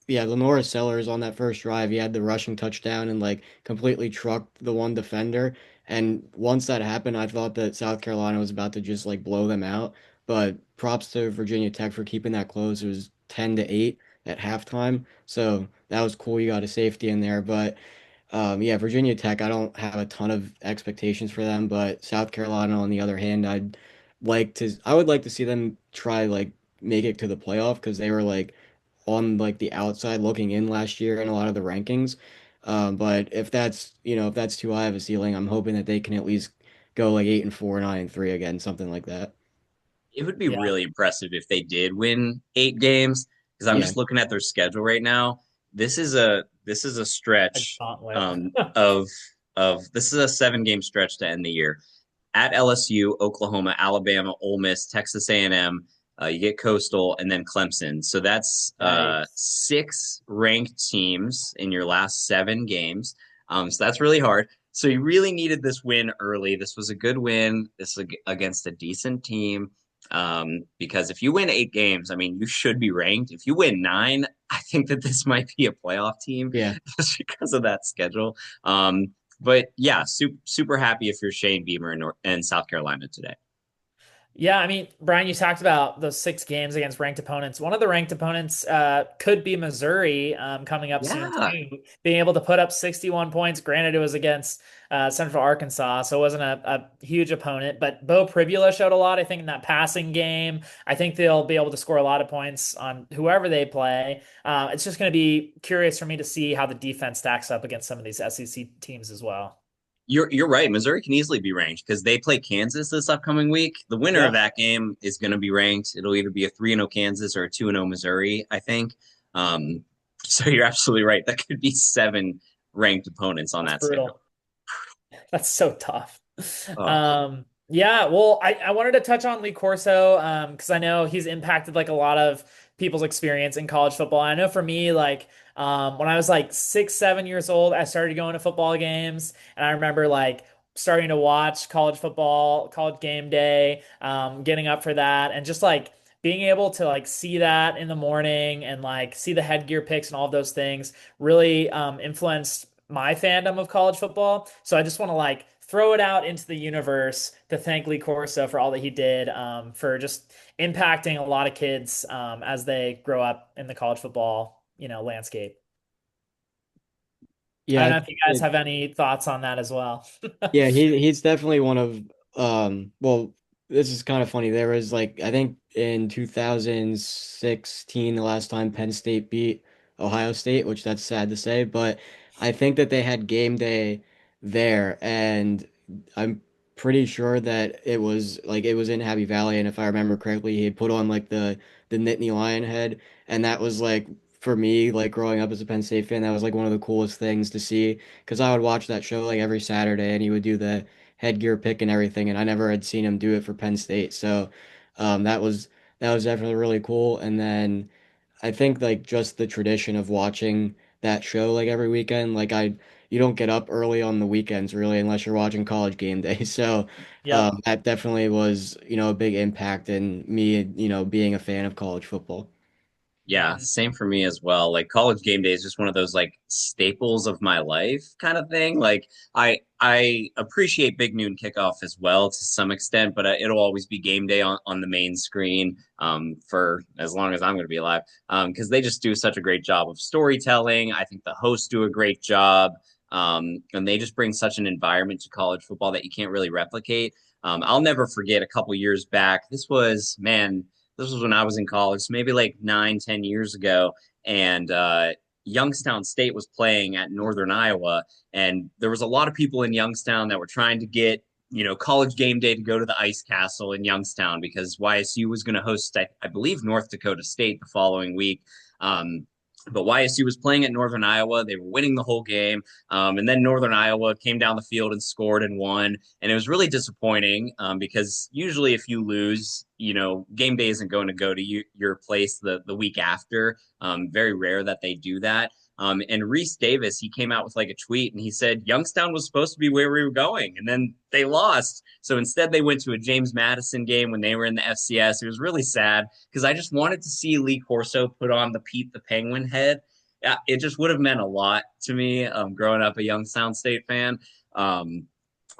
yeah, Lenora Sellers on that first drive, he had the rushing touchdown and like completely trucked the one defender. And once that happened, I thought that South Carolina was about to just like blow them out. But props to Virginia Tech for keeping that close. It was 10-8 at halftime. So that was cool. You got a safety in there. But yeah, Virginia Tech, I don't have a ton of expectations for them, but South Carolina, on the other hand, I would like to see them try like make it to the playoff because they were like on like the outside looking in last year in a lot of the rankings. But if that's too high of a ceiling, I'm hoping that they can at least go like 8-4, 9-3 again, something like that. It would be yeah. really impressive if they did win 8 games because I'm Yeah, just looking at their schedule right now. This is a A stretch gauntlet. of this is a 7 game stretch to end the year at LSU, Oklahoma, Alabama, Ole Miss, Texas A&M. You get Coastal and then Clemson. So that's Yikes. 6 ranked teams in your last 7 games. So that's really hard. So you really needed this win early. This was a good win. This is against a decent team. Because if you win 8 games, I mean, you should be ranked. If you win 9, I think that this might be a playoff team yeah. just because of that schedule. But yeah, super happy if you're Shane Beamer in South Carolina today. Yeah, I mean, Brian, you talked about those 6 games against ranked opponents. One of the ranked opponents could be Missouri coming up soon Yeah, too. Being able to put up 61 points. Granted, it was against Central Arkansas, so it wasn't a huge opponent. But Bo Pribula showed a lot, I think, in that passing game. I think they'll be able to score a lot of points on whoever they play. It's just going to be curious for me to see how the defense stacks up against some of these SEC teams as well. you're right. Missouri can easily be ranked because they play Kansas this upcoming week. The winner of Yeah, that game is going to be ranked. It'll either be a 3-0 Kansas or a 2-0 Missouri, I think. Um, so you're absolutely right. That could be 7 ranked opponents on that's that schedule. brutal. That's so tough. Oh, Yeah, well, I wanted to touch on Lee Corso because I know he's impacted like a lot of people's experience in college football. I know for me, like when I was like 6, 7 years old, I started going to football games, and I remember like starting to watch college football, college game day, getting up for that, and just like being able to like see that in the morning and like see the headgear picks and all of those things really influenced my fandom of college football. So I just want to like throw it out into the universe to thank Lee Corso for all that he did for just impacting a lot of kids as they grow up in the college football, landscape. I Yeah, don't I know think if you guys have any thoughts on that as well. yeah, he's definitely one of well, this is kind of funny. There was like I think in 2016 the last time Penn State beat Ohio State, which that's sad to say, but I think that they had game day there and I'm pretty sure that it was in Happy Valley and if I remember correctly, he had put on like the Nittany Lion head and that was like for me like growing up as a Penn State fan, that was like one of the coolest things to see because I would watch that show like every Saturday, and he would do the headgear pick and everything, and I never had seen him do it for Penn State, so that was definitely really cool. And then I think like just the tradition of watching that show like every weekend, like I you don't get up early on the weekends really unless you're watching College Game Day, so Yep. that definitely was a big impact in me being a fan of college football. Yeah, Mhm. same for me as well. Like college game day is just one of those like staples of my life kind of thing. Like I appreciate Big Noon Kickoff as well to some extent, but it'll always be game day on the main screen for as long as I'm going to be alive because they just do such a great job of storytelling. I think the hosts do a great job. And they just bring such an environment to college football that you can't really replicate. I'll never forget a couple years back. This was when I was in college, so maybe like 9, 10 years ago. And Youngstown State was playing at Northern Iowa. And there was a lot of people in Youngstown that were trying to get, college game day to go to the Ice Castle in Youngstown because YSU was going to host, I believe, North Dakota State the following week. Um, but YSU was playing at Northern Iowa. They were winning the whole game. And then Northern Iowa came down the field and scored and won. And it was really disappointing because usually if you lose, game day isn't going to go to your place the week after. Very rare that they do that. And Reese Davis, he came out with like a tweet and he said Youngstown was supposed to be where we were going, and then they lost. So instead, they went to a James Madison game when they were in the FCS. It was really sad because I just wanted to see Lee Corso put on the Pete the Penguin head. Yeah, it just would have meant a lot to me growing up a Youngstown State fan. Um,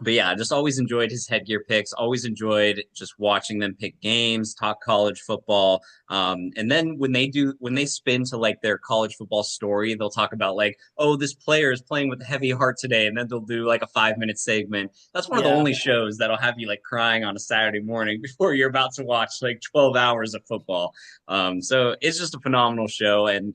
but yeah, I just always enjoyed his headgear picks. Always enjoyed just watching them pick games, talk college football. And then when they spin to like their college football story, they'll talk about like, oh, this player is playing with a heavy heart today, and then they'll do like a 5 minute segment. That's one of the Yeah. only shows that'll have you like crying on a Saturday morning before you're about to watch like 12 hours of football. So it's just a phenomenal show, and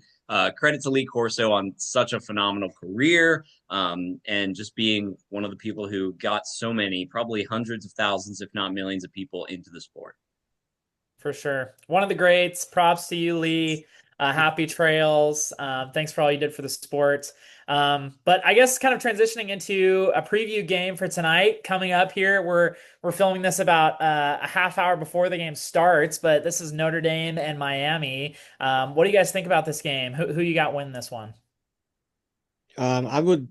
credit to Lee Corso on such a phenomenal career and just being one of the people who got so many, probably hundreds of thousands, if not millions of people into the sport. For sure. One of the greats. Props to you, Lee. Happy trails. Thanks for all you did for the sport. But I guess kind of transitioning into a preview game for tonight coming up here. We're filming this about a half hour before the game starts, but this is Notre Dame and Miami. What do you guys think about this game? Who you got win this one? I would.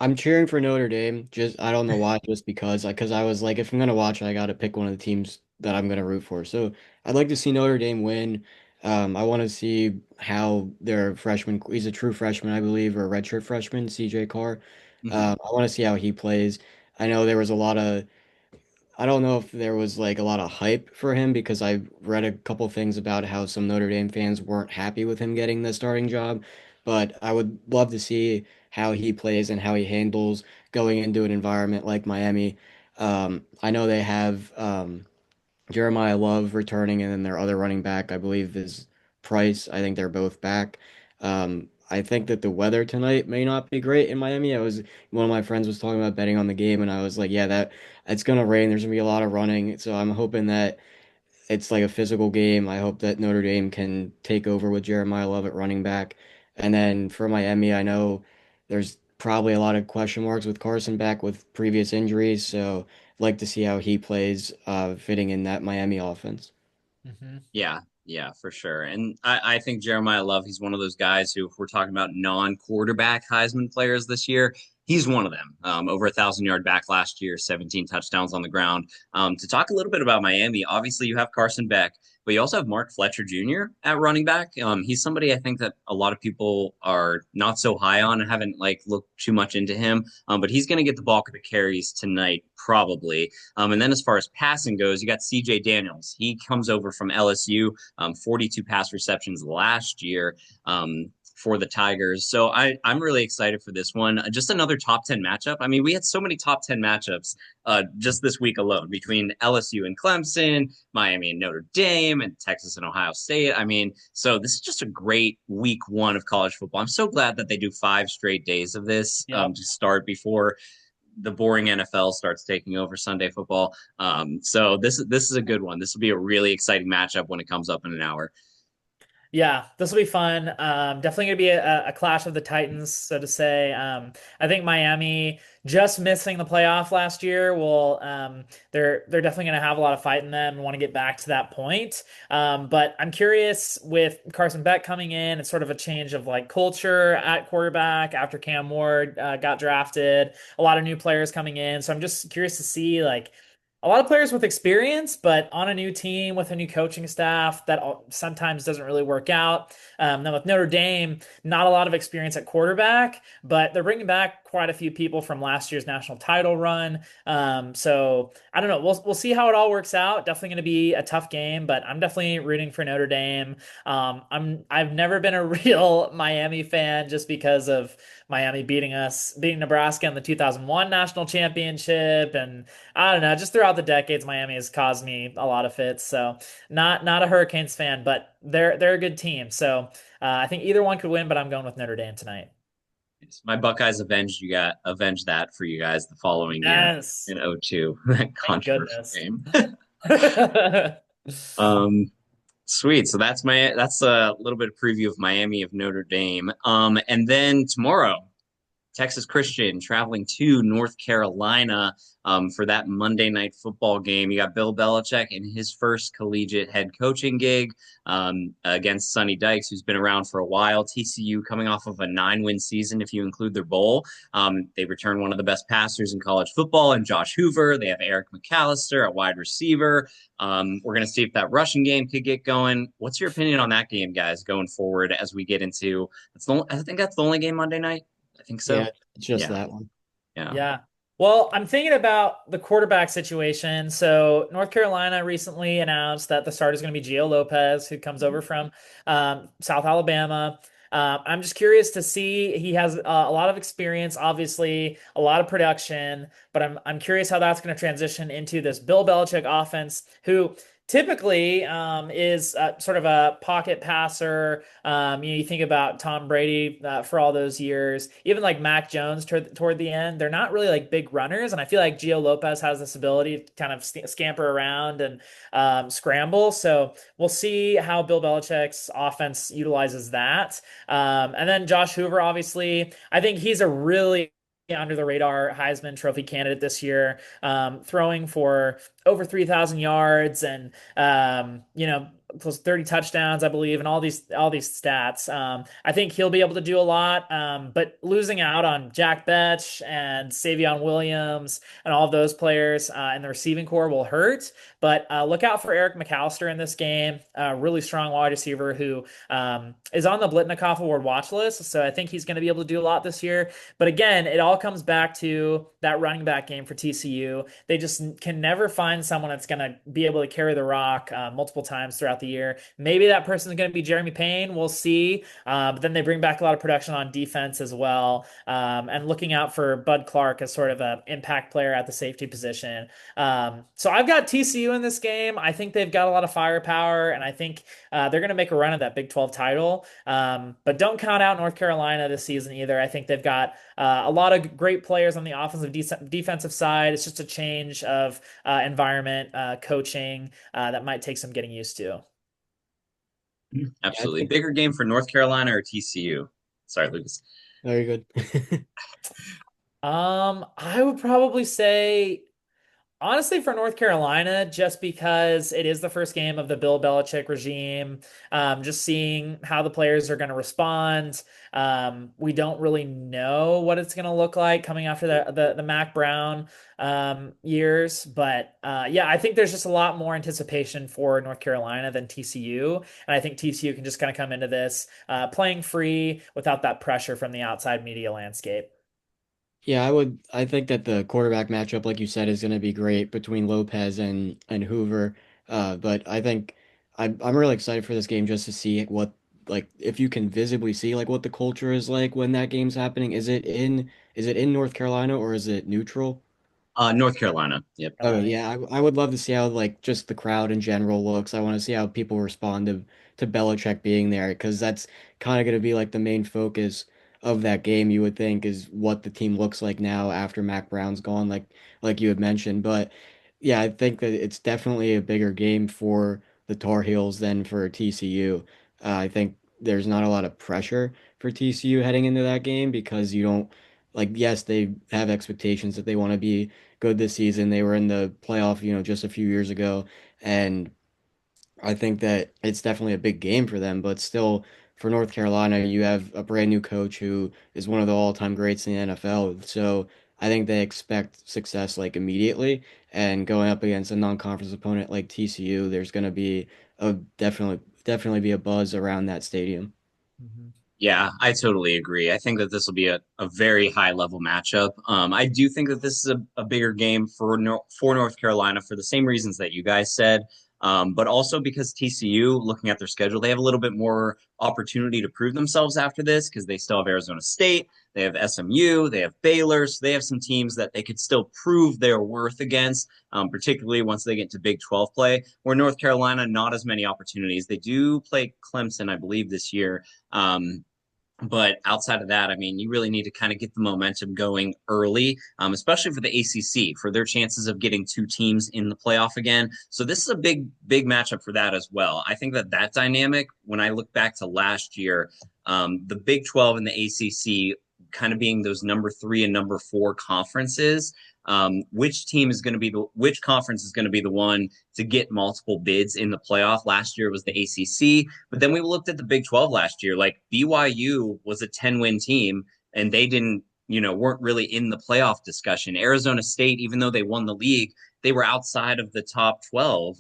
I'm cheering for Notre Dame. Just I don't know why. Just because I was like, if I'm gonna watch it, I got to pick one of the teams that I'm gonna root for. So I'd like to see Notre Dame win. I want to see how their freshman. He's a true freshman, I believe, or a redshirt freshman, CJ Carr. Mm-hmm. I want to see how he plays. I know there was a lot of I don't know if there was like a lot of hype for him because I read a couple things about how some Notre Dame fans weren't happy with him getting the starting job, but I would love to see how he plays and how he handles going into an environment like Miami. I know they have Jeremiah Love returning, and then their other running back, I believe, is Price. I think they're both back. I think that the weather tonight may not be great in Miami. I was One of my friends was talking about betting on the game, and I was like, yeah, that it's gonna rain. There's gonna be a lot of running, so I'm hoping that it's like a physical game. I hope that Notre Dame can take over with Jeremiah Love at running back. And then for Miami, I know there's probably a lot of question marks with Carson back with previous injuries, so I'd like to see how he plays fitting in that Miami offense. Hmm. Yeah, yeah, for sure. And I think Jeremiah Love, he's one of those guys who, if we're talking about non quarterback Heisman players this year, He's one of them. Over 1,000-yard back last year, 17 touchdowns on the ground. To talk a little bit about Miami, obviously you have Carson Beck, but you also have Mark Fletcher Jr. at running back. He's somebody I think that a lot of people are not so high on and haven't like looked too much into him. But he's going to get the bulk of the carries tonight, probably. And then as far as passing goes, you got C.J. Daniels. He comes over from LSU, 42 pass receptions last year. For the Tigers. So I'm really excited for this one. Just another top 10 matchup. I mean, we had so many top 10 matchups just this week alone between LSU and Clemson, Miami and Notre Dame, and Texas and Ohio State. I mean, so this is just a great week one of college football. I'm so glad that they do 5 straight days of this Yep. to start before the boring NFL starts taking over Sunday football. So this is a good one. This will be a really exciting matchup when it comes up in an hour. Yeah, this will be fun. Definitely going to be a clash of the Titans, so to say. I think Miami just missing the playoff last year will they're definitely going to have a lot of fight in them and want to get back to that point. But I'm curious with Carson Beck coming in, it's sort of a change of like culture at quarterback after Cam Ward got drafted. A lot of new players coming in, so I'm just curious to see like a lot of players with experience, but on a new team with a new coaching staff that sometimes doesn't really work out. Then with Notre Dame, not a lot of experience at quarterback, but they're bringing back quite a few people from last year's national title run. So I don't know. We'll see how it all works out. Definitely going to be a tough game, but I'm definitely rooting for Notre Dame. I've never been a real Miami fan just because of Miami beating Nebraska in the 2001 national championship, and I don't know, just throughout the decades, Miami has caused me a lot of fits. So not a Hurricanes fan, but they're a good team. So I think either one could win, but I'm going with Notre Dame tonight. My Buckeyes avenged that for you guys the following year Yes, in '02, that thank controversial goodness. game. Um, Sweet. So that's a little bit of preview of Miami of Notre Dame. And then tomorrow, Texas Christian traveling to North Carolina for that Monday night football game. You got Bill Belichick in his first collegiate head coaching gig against Sonny Dykes, who's been around for a while. TCU coming off of a 9-win season, if you include their bowl. They return one of the best passers in college football and Josh Hoover. They have Eric McAllister at wide receiver. We're going to see if that rushing game could get going. What's your opinion on that game, guys, going forward as we get into? I think that's the only game Monday night. I think so. Yeah, it's just Yeah. that one. Yeah. Yeah. Well, I'm thinking about the quarterback situation. So North Carolina recently announced that the start is going to be Gio Lopez, who comes over from South Alabama. I'm just curious to see. He has a lot of experience, obviously, a lot of production, but I'm curious how that's going to transition into this Bill Belichick offense, who typically is sort of a pocket passer. You think about Tom Brady for all those years, even like Mac Jones toward the end. They're not really like big runners, and I feel like Gio Lopez has this ability to kind of scamper around and scramble. So we'll see how Bill Belichick's offense utilizes that. And then Josh Hoover, obviously, I think he's a really under the radar Heisman Trophy candidate this year, throwing for over 3,000 yards and close to 30 touchdowns, I believe, and all these stats. I think he'll be able to do a lot. But losing out on Jack Betch and Savion Williams and all of those players in the receiving core will hurt. But look out for Eric McAllister in this game, a really strong wide receiver who is on the Blitnikoff Award watch list. So I think he's going to be able to do a lot this year. But again, it all comes back to that running back game for TCU. They just can never find someone that's going to be able to carry the rock multiple times throughout the year. Maybe that person is going to be Jeremy Payne. We'll see. But then they bring back a lot of production on defense as well. And looking out for Bud Clark as sort of an impact player at the safety position. So I've got TCU in this game. I think they've got a lot of firepower, and I think they're going to make a run at that Big 12 title. But don't count out North Carolina this season either. I think they've got a lot of great players on the offensive defensive side. It's just a change of environment, coaching that might take some getting used to. Yeah, I Absolutely. think Bigger game for North Carolina or TCU? Sorry, Lucas. very good. I would probably say Honestly, for North Carolina, just because it is the first game of the Bill Belichick regime, just seeing how the players are going to respond. We don't really know what it's going to look like coming after the Mac Brown years, but yeah, I think there's just a lot more anticipation for North Carolina than TCU, and I think TCU can just kind of come into this playing free without that pressure from the outside media landscape. Yeah, I think that the quarterback matchup, like you said, is going to be great between Lopez and Hoover. But I think I'm really excited for this game just to see what like if you can visibly see like what the culture is like when that game's happening. Is it in North Carolina or is it neutral? North Carolina. Yep. Oh Carolina. yeah, I would love to see how like just the crowd in general looks. I want to see how people respond to Belichick being there because that's kind of going to be like the main focus of that game. You would think is what the team looks like now after Mac Brown's gone, like you had mentioned. But yeah, I think that it's definitely a bigger game for the Tar Heels than for TCU. I think there's not a lot of pressure for TCU heading into that game because you don't like yes, they have expectations that they want to be good this season. They were in the playoff, just a few years ago, and I think that it's definitely a big game for them. But still, for North Carolina, you have a brand new coach who is one of the all-time greats in the NFL. So I think they expect success like immediately. And going up against a non-conference opponent like TCU, there's going to be a definitely be a buzz around that stadium. Mhm. Yeah, I totally agree. I think that this will be a very high level matchup. I do think that this is a bigger game for North Carolina for the same reasons that you guys said, but also because TCU, looking at their schedule, they have a little bit more opportunity to prove themselves after this because they still have Arizona State, they have SMU, they have Baylor, so they have some teams that they could still prove their worth against, particularly once they get to Big 12 play. Where North Carolina, not as many opportunities. They do play Clemson, I believe, this year. But outside of that, I mean, you really need to kind of get the momentum going early, especially for the ACC, for their chances of getting two teams in the playoff again. So this is a big matchup for that as well. I think that dynamic, when I look back to last year, the Big 12 and the ACC kind of being those number three and number four conferences, which conference is going to be the one to get multiple bids in the playoff? Last year was the ACC. But then we looked at the Big 12 last year. Like BYU was a 10-win team, and they didn't, weren't really in the playoff discussion. Arizona State, even though they won the league, they were outside of the top 12.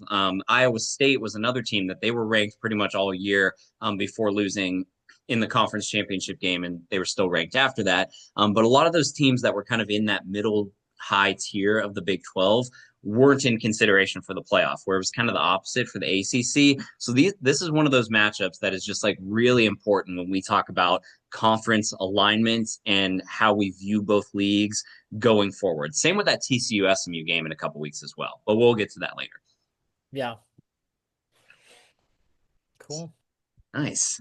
Iowa State was another team that they were ranked pretty much all year before losing in the conference championship game, and they were still ranked after that. But a lot of those teams that were kind of in that middle high tier of the Big 12 weren't in consideration for the playoff, where it was kind of the opposite for the ACC. So this is one of those matchups that is just like really important when we talk about conference alignment and how we view both leagues going forward. Same with that TCU SMU game in a couple weeks as well, but we'll get to that later. Yeah, cool. Nice.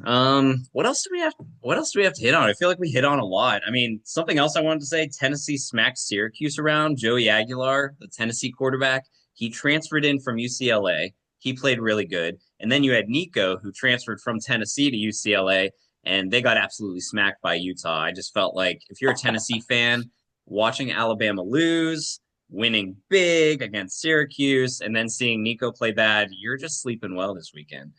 What else do we have? What else do we have to hit on? I feel like we hit on a lot. I mean, something else I wanted to say, Tennessee smacked Syracuse around. Joey Aguilar, the Tennessee quarterback, he transferred in from UCLA. He played really good. And then you had Nico, who transferred from Tennessee to UCLA, and they got absolutely smacked by Utah. I just felt like if you're a Tennessee fan, watching Alabama lose, winning big against Syracuse, and then seeing Nico play bad, you're just sleeping well this weekend.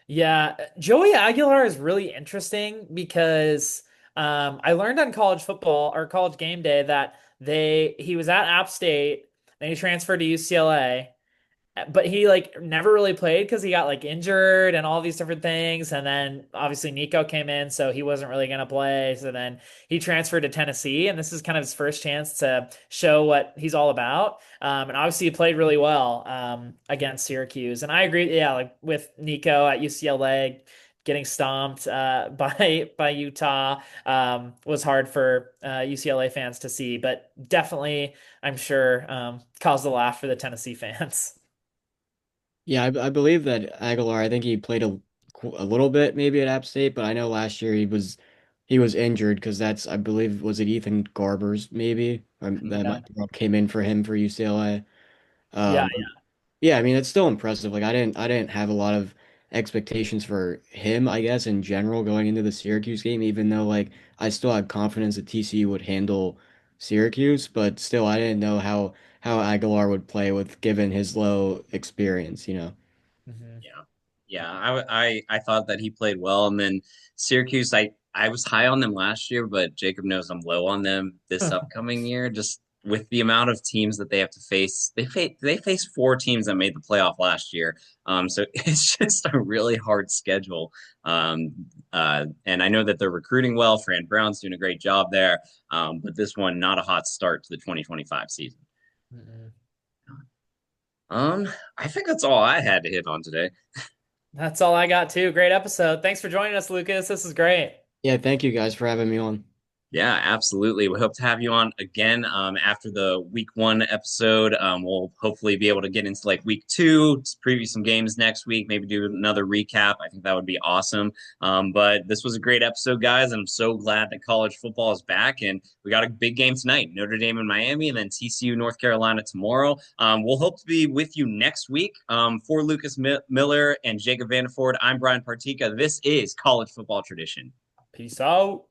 Yeah, Joey Aguilar is really interesting because I learned on college football or college game day that he was at App State, then he transferred to UCLA, but he like never really played because he got like injured and all these different things. And then obviously Nico came in, so he wasn't really gonna play. So then he transferred to Tennessee, and this is kind of his first chance to show what he's all about. And obviously he played really well against Syracuse. And I agree, yeah, like with Nico at UCLA. Getting stomped by Utah was hard for UCLA fans to see, but definitely, I'm sure, caused a laugh for the Tennessee fans. Yeah, I believe that Aguilar, I think he played a little bit maybe at App State, but I know last year he was injured because that's I believe was it Ethan Garbers maybe that Yeah. came in for him for UCLA. Yeah, But yeah, I mean it's still impressive. Like I didn't have a lot of expectations for him, I guess, in general going into the Syracuse game, even though like I still had confidence that TCU would handle Syracuse, but still, I didn't know how Aguilar would play with given his low experience, you know. Mhm. Yeah, yeah. I thought that he played well, and then Syracuse. I was high on them last year, but Jacob knows I'm low on them this upcoming year. Just with the amount of teams that they have to face, they face four teams that made the playoff last year. So it's just a really hard schedule. And I know that they're recruiting well. Fran Brown's doing a great job there. But this one, not a hot start to the 2025 season. Mhm. Um, I think that's all I had to hit on today. That's all I got too. Great episode. Thanks for joining us, Lucas. This is great. Yeah, thank you guys for having me on. Yeah, absolutely. We hope to have you on again after the week one episode. We'll hopefully be able to get into like week two, preview some games next week, maybe do another recap. I think that would be awesome. But this was a great episode, guys. And I'm so glad that college football is back. And we got a big game tonight, Notre Dame and Miami, and then TCU, North Carolina tomorrow. We'll hope to be with you next week. For Lucas Miller and Jacob Vanderford, I'm Bryan Partika. This is College Football Tradition. Peace out.